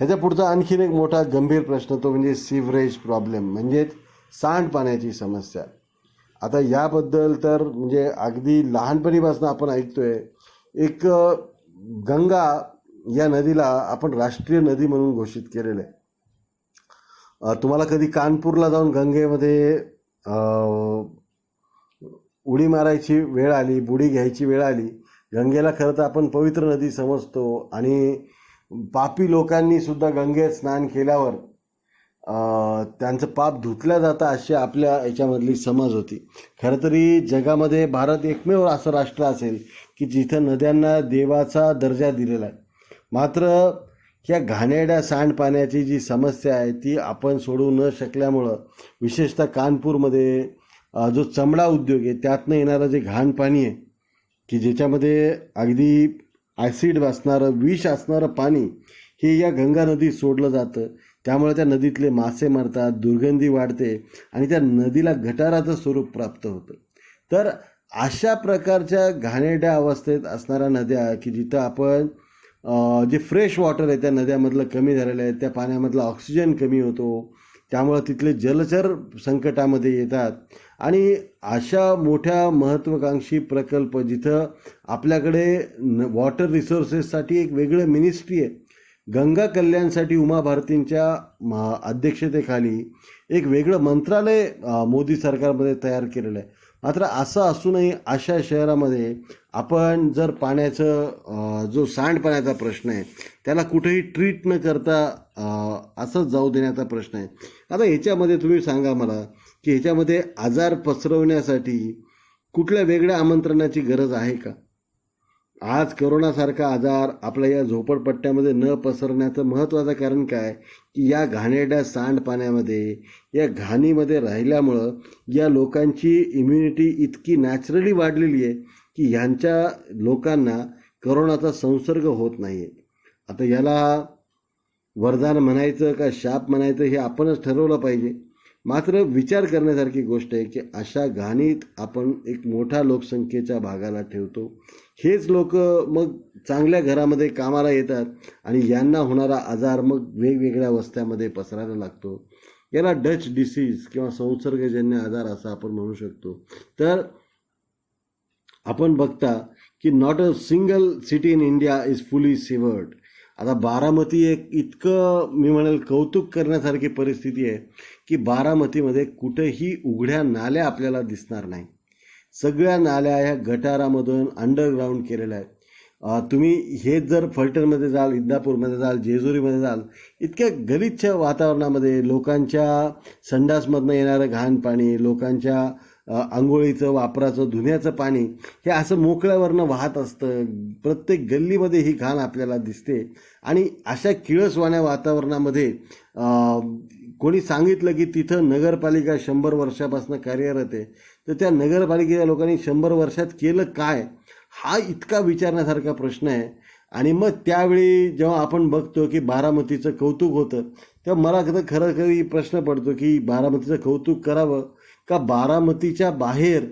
ह्याच्या पुढचा आणखीन एक मोठा गंभीर प्रश्न तो म्हणजे सीवरेज प्रॉब्लेम, म्हणजेच सांडपाण्याची समस्या. आता याबद्दल तर म्हणजे अगदी लहानपणीपासून आपण ऐकतोय. एक गंगा या नदीला आपण राष्ट्रीय नदी म्हणून घोषित केलेलं आहे. तुम्हाला कधी कानपूरला जाऊन गंगेमध्ये उडी मारायची वेळ आली, बुडी घ्यायची वेळ आली, गंगेला खरं तर आपण पवित्र नदी समजतो आणि पापी लोकांनी सुद्धा गंगेत स्नान केल्यावर त्यांचं पाप धुतल्या जातं अशी आपल्या याच्यामधली समज होती. खरं तरी जगामध्ये भारत एकमेव असं राष्ट्र असेल की जिथं नद्यांना देवाचा दर्जा दिलेला आहे. मात्र ह्या घाणेरड्या सांडपाण्याची जी समस्या आहे ती आपण सोडवू न शकल्यामुळं विशेषतः कानपूरमध्ये जो चमडा उद्योग आहे त्यातनं येणारं जे घाण पाणी आहे की ज्याच्यामध्ये अगदी ॲसिड असणारं, विष असणारं पाणी हे या गंगा नदीत सोडलं जातं. त्यामुळे त्या नदीतले मासे मरतात, दुर्गंधी वाढते आणि त्या नदीला गटाराचं स्वरूप प्राप्त होतं. तर अशा प्रकारच्या घाणेरड्या अवस्थेत असणाऱ्या नद्या की जिथं आपण जे फ्रेश वॉटर आहे त्या नद्यामधलं कमी झालेलं आहे, त्या पाण्यामधला ऑक्सिजन कमी होतो, त्यामुळं तिथले जलचर संकटामध्ये येतात. आणि अशा मोठ्या महत्त्वाकांक्षी प्रकल्प जिथं आपल्याकडे वॉटर रिसोर्सेससाठी एक वेगळं मिनिस्ट्री आहे, गंगा कल्याणसाठी उमा भारतींच्या अध्यक्षतेखाली एक वेगळं मंत्रालय मोदी सरकारमध्ये तयार केलेलं आहे. मात्र असं असूनही अशा शहरामध्ये आपण जर पाण्याचं जो सांडपाण्याचा प्रश्न आहे त्याला कुठेही ट्रीट न करता असंच जाऊ देण्याचा प्रश्न आहे. आता ह्याच्यामध्ये तुम्ही सांगा मला की ह्याच्यामध्ये आजार पसरवण्यासाठी कुठल्या वेगळ्या आमंत्रणाची गरज आहे का? आज करोनासारखा आजार आपल्या या झोपडपट्ट्यामध्ये न पसरण्याचं महत्त्वाचं कारण काय की या घाणेरड्या सांडपाण्यामध्ये, या घाणीमध्ये राहिल्यामुळं या लोकांची इम्युनिटी इतकी नॅचरली वाढलेली आहे की ह्यांच्या लोकांना करोनाचा संसर्ग होत नाही आहे. आता याला वरदान म्हणायचं का शाप म्हणायचं हे आपणच ठरवलं पाहिजे. मात्र विचार करण्यासारखी गोष्ट आहे की अशा घाणीत आपण एक मोठ्या लोकसंख्येच्या भागाला ठेवतो. हेच लोक मग चांगल्या घरामध्ये कामाला येतात आणि यांना होणारा आजार मग वेगवेगळ्या वस्त्यामध्ये पसरायला लागतो. याला डच डिसीज किंवा संसर्गजन्य आजार असं आपण म्हणू शकतो. तर आपण बघता की not a single city in India is फुली सिवर्ड. आता बारामती एक इतकं मी म्हणेल कौतुक करण्यासारखी परिस्थिती आहे की बारामतीमध्ये कुठेही उघड्या नाल्या आपल्याला दिसणार नाही. सगळ्या नाल्या ह्या गटारामधून अंडरग्राऊंड केलेल्या आहेत. तुम्ही हेच जर फलटणमध्ये जाल, इंदापूरमध्ये जाल, जेजुरीमध्ये जाल, इतक्या गलिच्छ वातावरणामध्ये लोकांच्या संडासमधनं येणारं घाण पाणी, लोकांच्या आंघोळीचं, वापराचं, धुण्याचं पाणी हे असं मोकळ्यावरनं वाहत असतं. प्रत्येक गल्लीमध्ये ही घाण आपल्याला दिसते. आणि अशा किळसवाण्या वातावरणामध्ये कोणी सांगितलं की तिथं नगरपालिका 100 वर्षापासून कार्यरत आहे, तर त्या नगरपालिकेच्या लोकांनी 100 वर्षात केलं काय, हा इतका विचारण्यासारखा प्रश्न आहे. आणि मग त्यावेळी जेव्हा आपण बघतो की बारामतीचं कौतुक होतं तेव्हा मला खरं प्रश्न पडतो की बारामतीचं कौतुक करावं का बारामतीच्या बाहेर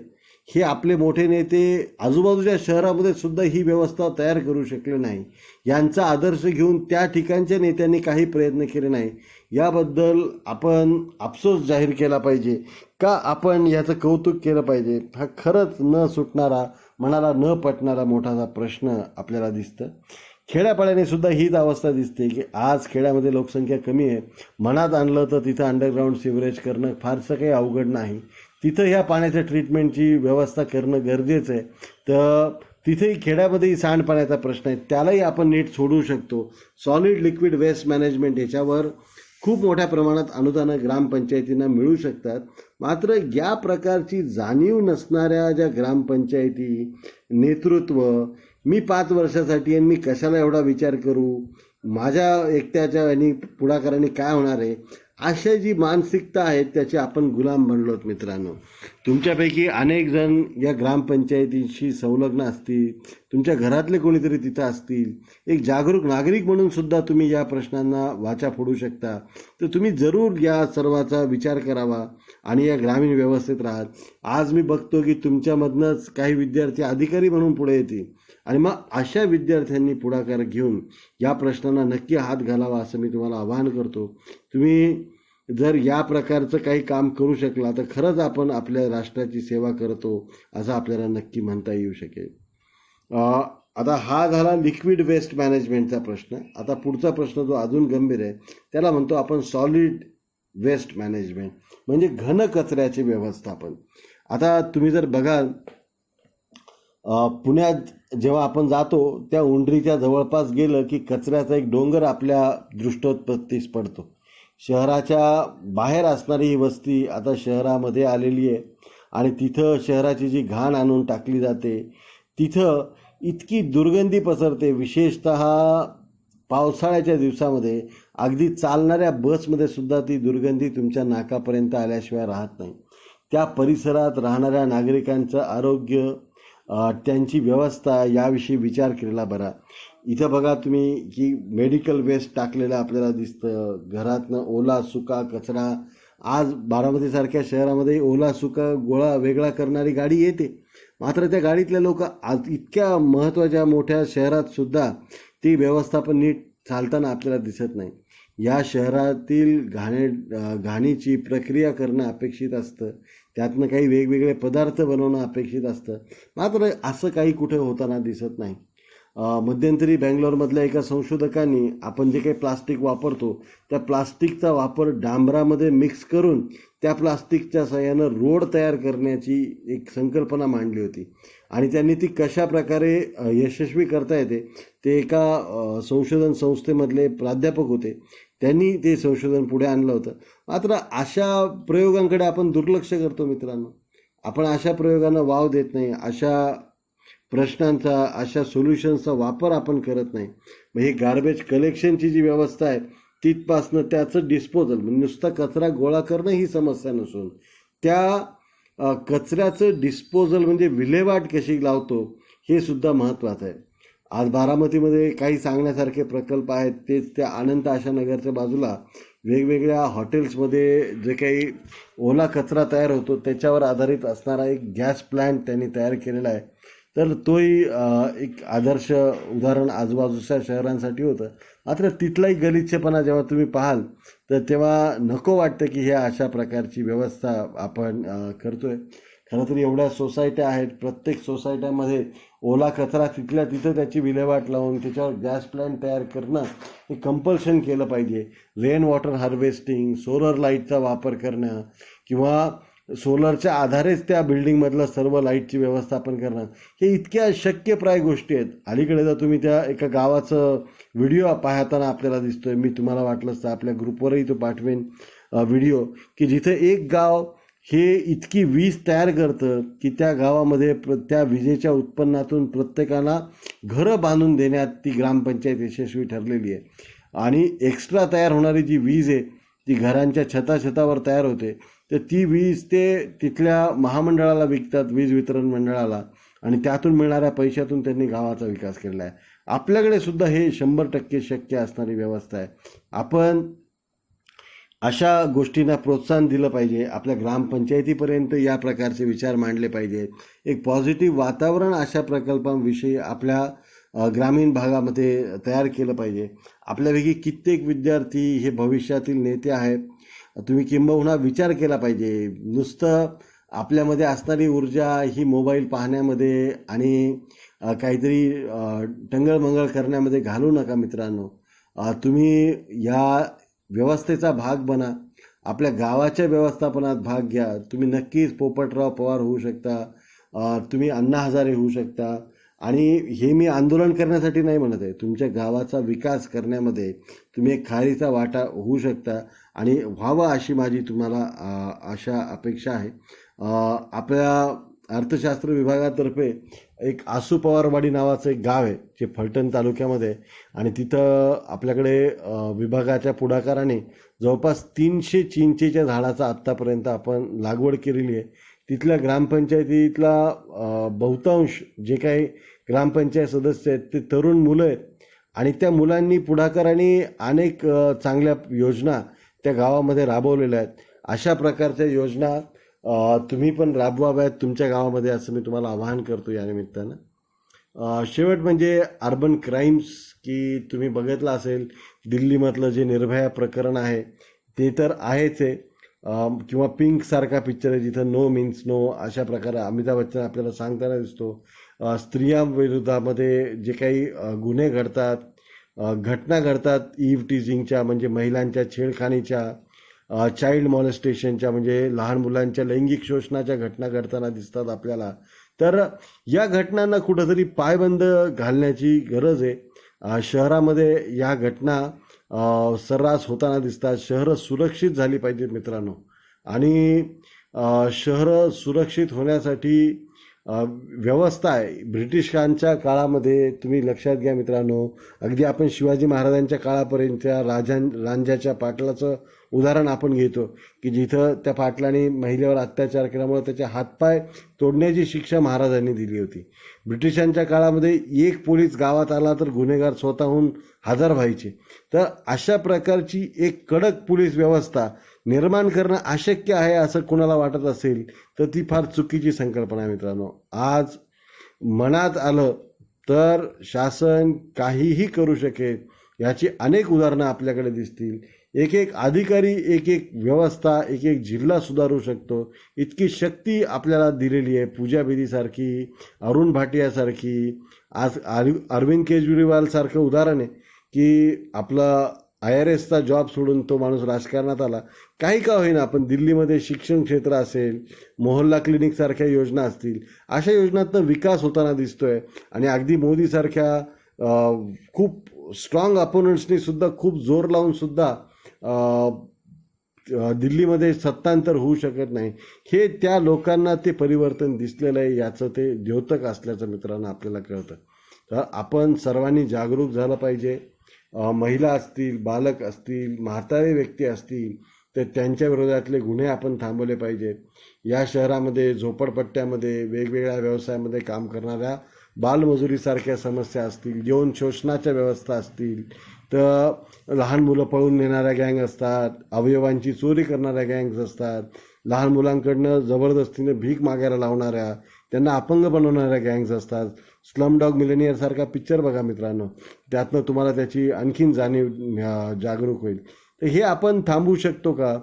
हे आपले मोठे नेते आजूबाजूच्या शहरामध्ये सुद्धा ही व्यवस्था तयार करू शकले नाही. यांचा आदर्श घेऊन त्या ठिकाणच्या नेत्यांनी काही प्रयत्न केले नाही. याबद्दल आपण अफसोस जाहीर केला पाहिजे का आपण याचं कौतुक केलं पाहिजे? हा खरंच न सुटणारा, मनाला न पटणारा मोठासा प्रश्न आपल्याला दिसतं. खेड्यापाड्याने सुद्धा हीच अवस्था दिसते की आज खेड्यामध्ये लोकसंख्या कमी आहे. मनात आणलं तर तिथं अंडरग्राऊंड सिवरेज करणं फारसं काही अवघड नाही. तिथं ह्या पाण्याच्या ट्रीटमेंटची व्यवस्था करणं गरजेचं आहे. तर तिथेही खेड्यामध्येही सांडपाण्याचा प्रश्न आहे, त्यालाही आपण नीट सोडवू शकतो. सॉलिड लिक्विड वेस्ट मॅनेजमेंट याच्यावर खूप मोठ्या प्रमाणात अनुदानं ग्रामपंचायतींना मिळू शकतात. मात्र या प्रकारची जाणीव नसणाऱ्या ज्या ग्रामपंचायती, नेतृत्व, मी 5 वर्षासाठी आणि मी कशाला एवढा विचार करू, माझ्या एकट्याच्या आणि पुढाकाराने काय होणार आहे, अशा जी मानसिकता आहे त्याचे आपण गुलाम बनलोत. मित्रांनो, तुमच्यापैकी अनेक जण या ग्रामपंचायतीशी संलग्न असतील, तुमच्या घरातले कोणीतरी तिथं असतील. एक जागरूक नागरिक म्हणून सुद्धा तुम्ही या प्रश्नांना वाचा फोडू शकता. तर तुम्ही जरूर या सर्वाचा विचार करावा आणि या ग्रामीण व्यवस्थेत राहात. आज मी बघतो की तुमच्यामधनंच काही विद्यार्थी अधिकारी म्हणून पुढे येतील आणि मग अशा विद्यार्थ्यांनी पुढाकार घेऊन या प्रश्नांना नक्की हात घालावा असं मी तुम्हाला आवाहन करतो. तुम्ही जर या प्रकारचं काही काम करू शकला तर खरंच आपण आपल्या राष्ट्राची सेवा करतो असं आपल्याला नक्की म्हणता येऊ शकेल. आता हा झाला लिक्विड वेस्ट मॅनेजमेंटचा प्रश्न. आता पुढचा प्रश्न जो अजून गंभीर आहे त्याला म्हणतो आपण सॉलिड वेस्ट मॅनेजमेंट, म्हणजे घन कचऱ्याचे व्यवस्थापन. आता तुम्ही जर बघाल पुण्यात जेव्हा आपण जातो त्या उंडरीच्या जवळपास गेलं की कचऱ्याचा एक डोंगर आपल्या दृष्टोत्पत्तीस पडतो. शहराच्या बाहेर असणारी ही वस्ती आता शहरामध्ये आलेली आहे आणि तिथं शहराची जी घाण आणून टाकली जाते तिथं इतकी दुर्गंधी पसरते. विशेषतः पावसाळ्याच्या दिवसामध्ये अगदी चालणाऱ्या बसमध्ये सुद्धा ती दुर्गंधी तुमच्या नाकापर्यंत आल्याशिवाय राहत नाही. त्या परिसरात राहणाऱ्या नागरिकांचं आरोग्य त्यांची व्यवस्था याविषयी विचार केलेला बरा. इथं बघा तुम्ही की मेडिकल वेस्ट टाकलेलं आपल्याला दिसतं, घरातनं ओला सुका कचरा. आज बारामतीसारख्या शहरामध्ये ओला सुका गोळा वेगळा करणारी गाडी येते, मात्र त्या गाडीतले लोक आज इतक्या महत्त्वाच्या मोठ्या शहरात सुद्धा ती व्यवस्थापन नीट चालताना आपल्याला दिसत नाही. या शहरातील घाणीची प्रक्रिया करणं अपेक्षित असतं, त्यातनं काही वेगवेगळे पदार्थ बनवणं अपेक्षित असतं, मात्र असं काही कुठे होताना दिसत नाही. मध्यंतरी बँगलोरमधल्या एका संशोधकांनी आपण जे काही प्लास्टिक वापरतो त्या प्लास्टिकचा वापर डांबरामध्ये मिक्स करून त्या प्लास्टिकच्या सहाय्यानं रोड तयार करण्याची एक संकल्पना मांडली होती, आणि त्यांनी ती कशा प्रकारे यशस्वी करता येते ते एका संशोधन संस्थेमधले प्राध्यापक होते, त्यांनी ते संशोधन पुढे आणलं होतं. मात्र अशा प्रयोगांकडे आपण दुर्लक्ष करतो मित्रांनो. आपण अशा प्रयोगांना वाव देत नाही, अशा प्रश्नांचा अशा सोल्युशन्सचा वापर आपण करत नाही. मग ही गार्बेज कलेक्शनची जी व्यवस्था आहे तिथपासनं त्याचं डिस्पोजल, म्हणजे नुसता कचरा गोळा करणं ही समस्या नसून त्या कचऱ्याचं डिस्पोजल म्हणजे विल्हेवाट कशी लावतो हे सुद्धा महत्त्वाचं आहे. आज बारामतीमध्ये काही सांगण्यासारखे प्रकल्प आहेत. तेच त्या अनंत आशानगरच्या बाजूला वेगवेगळ्या हॉटेल्समध्ये जे काही ओला कचरा तयार होतो त्याच्यावर आधारित असणारा एक गॅस प्लॅन्ट त्यांनी तयार केलेला आहे. तर तोही एक आदर्श उदाहरण आजूबाजूच्या शहरांसाठी होतं. मात्र तिथलाही गलिच्छपणा जेव्हा तुम्ही पाहाल तर तेव्हा नको वाटतं की ह्या अशा प्रकारची व्यवस्था आपण करतोय. खरं तर एवढ्या सोसायट्या आहेत, प्रत्येक सोसायट्यामध्ये ओला कचरा तिथल्या तिथं त्याची विल्हेवाट लावून त्याच्यावर गॅस प्लॅन्ट तयार करणं हे कंपल्शन केलं पाहिजे. रेन वॉटर हार्वेस्टिंग, सोलर लाईटचा वापर करणं किंवा सोलरच्या आधारेच त्या बिल्डिंगमधलं सर्व लाईटची व्यवस्थापन करणं हे इतक्या शक्यप्राय गोष्टी आहेत. अलीकडे जर तुम्ही त्या एका गावाचं व्हिडिओ पाहताना आपल्याला दिसतोय, मी तुम्हाला वाटलंच तर आपल्या ग्रुपवरही तो पाठवेन व्हिडिओ, की जिथे एक गाव हे इतकी वीज तयार करतं की त्या गावामध्ये त्या विजेच्या उत्पन्नातून प्रत्येकाला घरं बांधून देण्यात ती ग्रामपंचायत यशस्वी ठरलेली आहे. आणि एक्स्ट्रा तयार होणारी जी वीज आहे ती घरांच्या छतावर तयार होते, तर ती वीज ते तिथल्या महामंडळाला विकतात, वीज वितरण मंडळाला, आणि त्यातून मिळणाऱ्या पैशातून त्यांनी गावाचा विकास केलेला आहे. आपल्याकडे सुद्धा हे 100% शक्य असणारी व्यवस्था आहे. आपण अशा गोष्टींना प्रोत्साहन दिलं पाहिजे. आपल्या ग्रामपंचायतीपर्यंत या प्रकारचे विचार मांडले पाहिजे. एक पॉझिटिव्ह वातावरण अशा प्रकल्पांविषयी आपल्या ग्रामीण भागामध्ये तयार केलं पाहिजे. आपल्यापैकी कित्येक विद्यार्थी हे भविष्यातील नेते आहेत. तुम्ही किंबहुना विचार केला पाहिजे. नुसतं आपल्यामध्ये असणारी ऊर्जा ही मोबाईल पाहण्यामध्ये आणि काहीतरी टंगळमंगळ करण्यामध्ये घालू नका मित्रांनो. तुम्ही या व्यवस्थेचा भाग बना, आपल्या गावाच्या व्यवस्थापनात भाग घ्या. तुम्ही नक्कीच पोपटराव पवार होऊ शकता, तुम्ही अण्णा हजारे होऊ शकता. आणि हे मी आंदोलन करण्यासाठी नाही म्हणत आहे, तुमच्या गावाचा विकास करण्यामध्ये तुम्ही एक खारीचा वाटा होऊ शकता आणि व्हावं अशी माझी तुम्हाला आशा अपेक्षा आहे. आपल्या अर्थशास्त्र विभागातर्फे एक आसू पवारवाडी नावाचं एक गाव आहे जे फलटण तालुक्यामध्ये, आणि तिथं आपल्याकडे विभागाच्या पुढाकाराने जवळपास 300 चिंचेच्या झाडाचा आत्तापर्यंत आपण लागवड केलेली आहे. तिथल्या ग्रामपंचायतीतला बहुतांश जे काही ग्रामपंचायत सदस्य आहेत ते तरुण मुलं आहेत, आणि त्या मुलांनी पुढाकाराने अनेक चांगल्या योजना त्या गावामध्ये राबवलेल्या आहेत. अशा प्रकारच्या योजना तुम्ही पण राबवाव्यात तुमच्या गावामध्ये, असं मी तुम्हाला आवाहन करतो या निमित्तानं. शेवट म्हणजे अर्बन क्राईम्स, की तुम्ही बघितलं असेल दिल्लीमधलं जे निर्भया प्रकरण आहे ते तर आहेच आहे, किंवा पिंक सारखा पिक्चर आहे जिथं नो मीन्स नो अशा प्रकारे अमिताभ बच्चन आपल्याला सांगताना दिसतो. स्त्रियांविरोधामध्ये जे काही गुन्हे घडतात, घटना घडतात, ईव्ह टीजिंगच्या म्हणजे महिलांच्या छेडखानीच्या, चाइल्ड मॉलेस्टेशनच्या म्हणजे लहान मुलांच्या लैंगिक शोषणाच्या घटना घडताना दिसतात आपल्याला. तर या घटनांना कुठंतरी पायबंद घालण्याची गरज आहे. शहरामध्ये या घटना सर्रास होताना दिसतात. शहरं सुरक्षित झाली पाहिजेत मित्रांनो, आणि शहरं सुरक्षित होण्यासाठी व्यवस्था आहे. ब्रिटिशांच्या काळामध्ये तुम्ही लक्षात घ्या मित्रांनो, अगदी आपण शिवाजी महाराजांच्या काळापर्यंतच्या रांझ्याच्या पाटलाचं उदाहरण आपण घेतो की जिथं त्या पाटलाने महिलेवर अत्याचार केल्यामुळे त्याचे हातपाय तोडण्याची शिक्षा महाराजांनी दिली होती. ब्रिटिशांच्या काळामध्ये एक पोलीस गावात आला तर गुन्हेगार स्वतःहून हजर व्हायचे. तर अशा प्रकारची एक कडक पोलीस व्यवस्था निर्माण करणं अशक्य आहे असं कुणाला वाटत असेल तर ती फार चुकीची संकल्पना आहे मित्रांनो. आज मनात आलं तर शासन काहीही करू शकेल याची अनेक उदाहरणं आपल्याकडे दिसतील. एक एक अधिकारी, एक एक व्यवस्था, एक एक जिल्हा सुधारू शकतो इतकी शक्ती आपल्याला दिलेली आहे. पूजा बेदीसारखी, अरुण भाटियासारखी, आज अरविंद केजरीवालसारखं उदाहरण आहे की आपला IRSचा जॉब सोडून तो माणूस राजकारणात आला. काही का होईना, पण दिल्लीमध्ये शिक्षण क्षेत्र असेल, मोहल्ला क्लिनिकसारख्या योजना असतील, अशा योजनांतनं विकास होताना दिसतोय. आणि अगदी मोदीसारख्या खूप स्ट्रॉंग अपोनंट्सनी सुद्धा खूप जोर लावून सुद्धा दिल्लीमध्ये सत्तांतर होऊ शकत नाही. हे त्या लोकांना ते परिवर्तन दिसलेलं आहे, याचं ते द्योतक असल्याचं मित्रांनो आपल्याला कळतं. तर आपण सर्वांनी जागरूक झालं पाहिजे. महिला असतील, बालक असतील, म्हातारे व्यक्ती असतील तर त्यांच्या विरोधातले गुन्हे आपण थांबवले पाहिजेत. या शहरामध्ये झोपडपट्ट्यामध्ये वेगवेगळ्या व्यवसायामध्ये काम करणाऱ्या बालमजुरीसारख्या समस्या असतील, यौन शोषणाच्या व्यवस्था असतील, तर लहान मुलं पळून नेणाऱ्या गँग असतात, अवयवांची चोरी करणाऱ्या गँग्स असतात, लहान मुलांकडनं जबरदस्तीनं भीक मागायला लावणाऱ्या, त्यांना अपंग बनवणाऱ्या गँग्स असतात. स्लम डॉग मिलेनियरसारखा पिक्चर बघा मित्रांनो, त्यातनं तुम्हाला त्याची आणखीन जाणीव जागरूक होईल. तर हे आपण थांबवू शकतो का?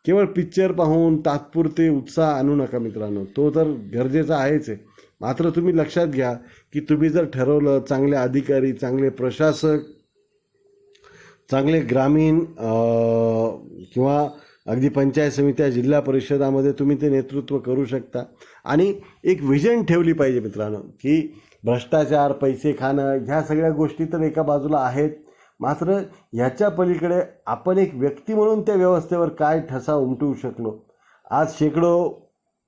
केवळ पिक्चर पाहून तात्पुरते उत्साह आणू नका मित्रांनो, तो तर गरजेचा आहेच आहे. मात्र तुम्ही लक्षात घ्या की तुम्ही जर ठरवलं, चांगले अधिकारी, चांगले प्रशासक, चांगले ग्रामीण किंवा अगदी पंचायत समित्या, जिल्हा परिषदामध्ये तुम्ही ते नेतृत्व करू शकता. आणि एक विजन ठेवली पाहिजे मित्रांनो की भ्रष्टाचार, पैसे खाणं, ह्या सगळ्या गोष्टी तर एका बाजूला आहेत, मात्र ह्याच्या पलीकडे आपण एक व्यक्ती म्हणून त्या व्यवस्थेवर काय ठसा उमटवू शकलो. आज शेकडो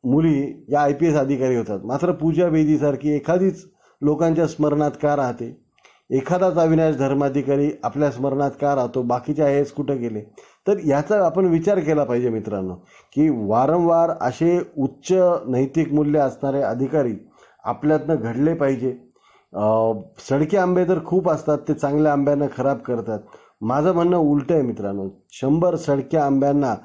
मुली या IPS अधिकारी होतात, मात्र पूजा बेदीसारखी एखादीच लोकांच्या स्मरणात का राहते? एखादाच अविनाश धर्माधिकारी आपल्या स्मरणात का राहतो? बाकीचे IAS कुठं गेले? तर याचा आपण विचार केला पाहिजे मित्रांनो की वारंवार असे उच्च नैतिक मूल्य असणारे अधिकारी आपल्यातनं घडले पाहिजे. सडके आंबे तर खूप असतात, ते चांगल्या आंब्यांना खराब करतात. माझं म्हणणं उलटं आहे मित्रांनो, 100 सडक्या आंब्यांना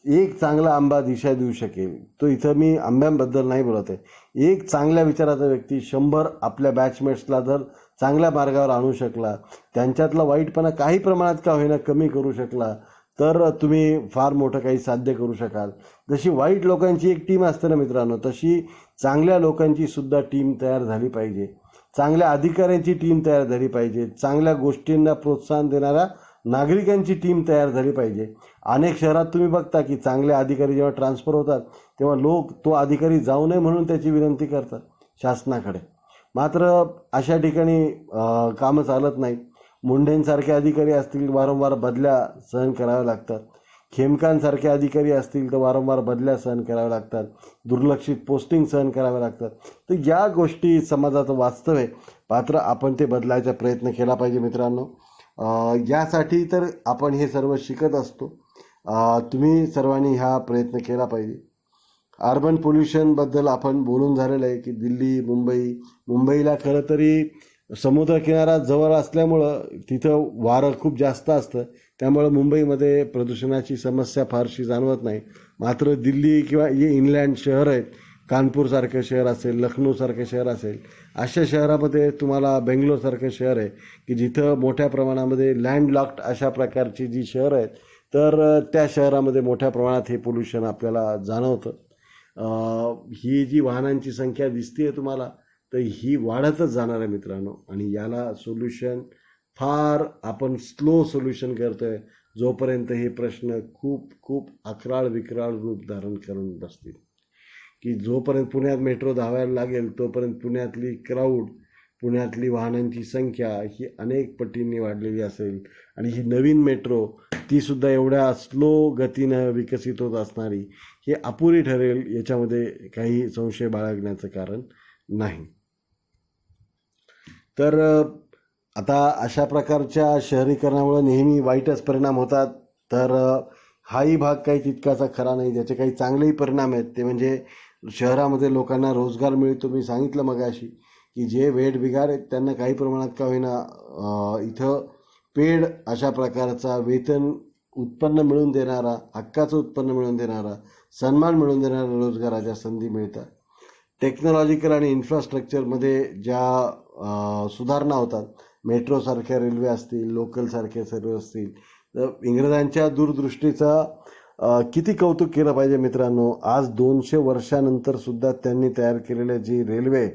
एक चांगला आंबा दिशा देऊ शकेल. तो इथं मी आंब्यांबद्दल नाही बोलत आहे. एक चांगल्या विचाराचा व्यक्ती 100 आपल्या बॅचमेट्सला जर चांगल्या मार्गावर आणू शकला, त्यांच्यातला वाईटपणा काही प्रमाणात का होईना कमी करू शकला, तर तुम्ही फार मोठं काही साध्य करू शकाल. जशी वाईट लोकांची एक टीम असते ना मित्रांनो, तशी चांगल्या लोकांची सुद्धा टीम तयार झाली पाहिजे. चांगल्या अधिकाऱ्यांची टीम तयार झाली पाहिजे. चांगल्या गोष्टींना प्रोत्साहन देणाऱ्या नागरिकांची टीम तयार झाली पाहिजे. अनेक शहरात तुम्ही बघता की चांगले अधिकारी जेव्हा ट्रान्सफर होतात तेव्हा लोक तो अधिकारी जाऊ नये म्हणून त्याची विनंती करतात शासनाकडे. मात्र अशा ठिकाणी कामं चालत नाहीत. मुंढेंसारखे अधिकारी असतील, वारंवार बदल्या सहन कराव्या लागतात. खेमकांसारखे अधिकारी असतील तर वारंवार बदल्या सहन कराव्या लागतात. दुर्लक्षित पोस्टिंग सहन कराव्या लागतात. तर या गोष्टी समाजाचं वास्तव आहे, मात्र आपण ते बदलायचा प्रयत्न केला पाहिजे मित्रांनो. यासाठी तर आपण हे सर्व शिकत असतो. तुम्ही सर्वांनी हा प्रयत्न केला पाहिजे. अर्बन पोल्युशनबद्दल आपण बोलून झालेलं आहे की दिल्ली, मुंबईला खरं तरी समुद्रकिनारा जवळ असल्यामुळं तिथं वारं खूप जास्त असतं, त्यामुळं मुंबईमध्ये प्रदूषणाची समस्या फारशी जाणवत नाही. मात्र दिल्ली किंवा हे इनलँड शहर आहेत, कानपूरसारखं शहर असेल, लखनौसारखं शहर असेल, अशा शहरामध्ये तुम्हाला बेंगलोरसारखं शहर आहे की जिथं मोठ्या प्रमाणामध्ये लँडलॉक्ड अशा प्रकारची जी शहरं आहेत, तर त्या शहरामध्ये मोठ्या प्रमाणात हे पोल्युशन आपल्याला जाणवतं. ही जी वाहनांची संख्या दिसते तुम्हाला, तर ही वाढतच जाणार आहे मित्रांनो. आणि याला सोल्युशन फार आपण स्लो सोल्युशन करतोय, जोपर्यंत हे प्रश्न खूप खूप अकराळ विक्राळ रूप धारण करून बसतील. की जोपर्यंत पुण्यात मेट्रो धावायला लागेल तोपर्यंत पुण्यातली क्राऊड, पुण्यातली वाहनांची संख्या ही अनेक पटींनी वाढलेली असेल. आणि ही नवीन मेट्रो तीसुद्धा एवढ्या स्लो गतीनं विकसित होत असणारी, हे अपुरी ठरेल याच्यामध्ये काही संशय बाळगण्याचं कारण नाही. तर आता अशा प्रकारच्या शहरीकरणामुळे नेहमी वाईटच परिणाम होतात. तर हाही भाग काही तितकासा खरा नाही. ज्याचे काही चांगलेही परिणाम आहेत ते म्हणजे शहरामध्ये लोकांना रोजगार मिळतो. मी सांगितलं मगाशी की जे वेठबिगार आहेत त्यांना काही प्रमाणात का होईना इथं पेड अशा प्रकारचा वेतन उत्पन्न मिळवून देणारा, हक्काचं उत्पन्न मिळवून देणारा, सन्मान मिळवून देणाऱ्या रोजगाराच्या संधी मिळतात. टेक्नॉलॉजिकल आणि इन्फ्रास्ट्रक्चरमध्ये ज्या सुधारणा होतात, मेट्रोसारख्या रेल्वे असतील, लोकलसारख्या सर्व असतील, तर इंग्रजांच्या दूरदृष्टीचा किती कौतुक केलं पाहिजे मित्रांनो. आज 200 वर्षानंतर सुद्धा त्यांनी तयार केलेल्या जी रेल्वे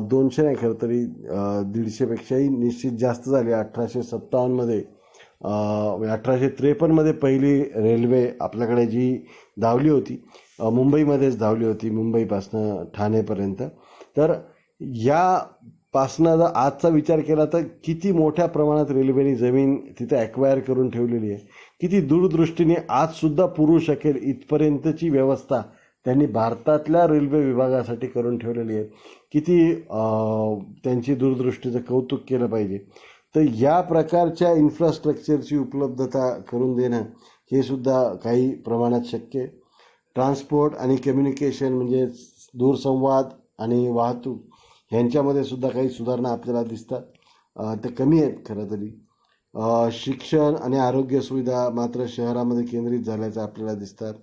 200 नाही खरं तरी 150पेक्षाही निश्चित जास्त झाली. 1857मध्ये 1853मध्ये पहिली रेल्वे आपल्याकडे जी धावली होती मुंबईमध्येच धावली होती, मुंबईपासनं ठाणेपर्यंत. तर यापासनं जर आजचा विचार केला तर किती मोठ्या प्रमाणात रेल्वेने जमीन तिथे ॲक्वायर करून ठेवलेली आहे. किती दूरदृष्टीने आजसुद्धा पुरू शकेल इथपर्यंतची व्यवस्था त्यांनी भारतातल्या रेल्वे विभागासाठी करून ठेवलेली आहे. किती त्यांची दूरदृष्टीचं कौतुक केलं पाहिजे. तर या प्रकारच्या इन्फ्रास्ट्रक्चरची उपलब्धता करून देणं हे सुद्धा काही प्रमाणात शक्य आहे. ट्रान्सपोर्ट आणि कम्युनिकेशन म्हणजे दूरसंवाद आणि वाहतूक ह्यांच्यामध्ये सुद्धा काही सुधारणा आपल्याला दिसतात. ते कमी आहेत खरं तरी. शिक्षण आणि आरोग्य सुविधा मात्र शहरामध्ये केंद्रित झाल्याचं आपल्याला दिसतात.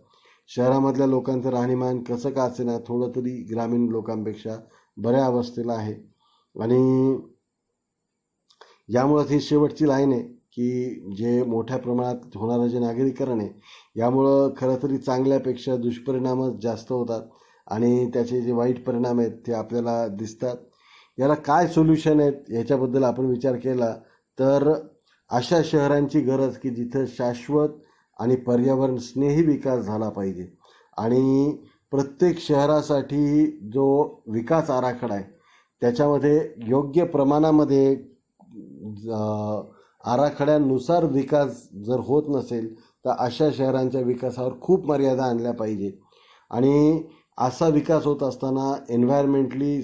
शहरामधल्या लोकांचं राहणीमान कसं का असेना थोडं तरी ग्रामीण लोकांपेक्षा बऱ्या अवस्थेला आहे. आणि यामुळं ही शेवटची लाईन आहे की जे मोठ्या प्रमाणात होणारं जे नागरीकरण आहे यामुळं खरं तरी चांगल्यापेक्षा दुष्परिणामच जास्त होतात आणि त्याचे जे वाईट परिणाम आहेत ते आपल्याला दिसतात. याला काय सोल्युशन आहेत याच्याबद्दल आपण विचार केला तर अशा शहरांची गरज की जिथं शाश्वत आणि पर्यावरण स्नेही विकास झाला पाहिजे. आणि प्रत्येक शहरासाठी जो विकास आराखडा आहे त्याच्यामध्ये योग्य प्रमाणामध्ये आराखड्यानुसार विकास जर होत नसेल तर अशा शहरांच्या विकासावर खूप मर्यादा आणल्या पाहिजे. आणि असा विकास होत असताना एन्व्हायरमेंटली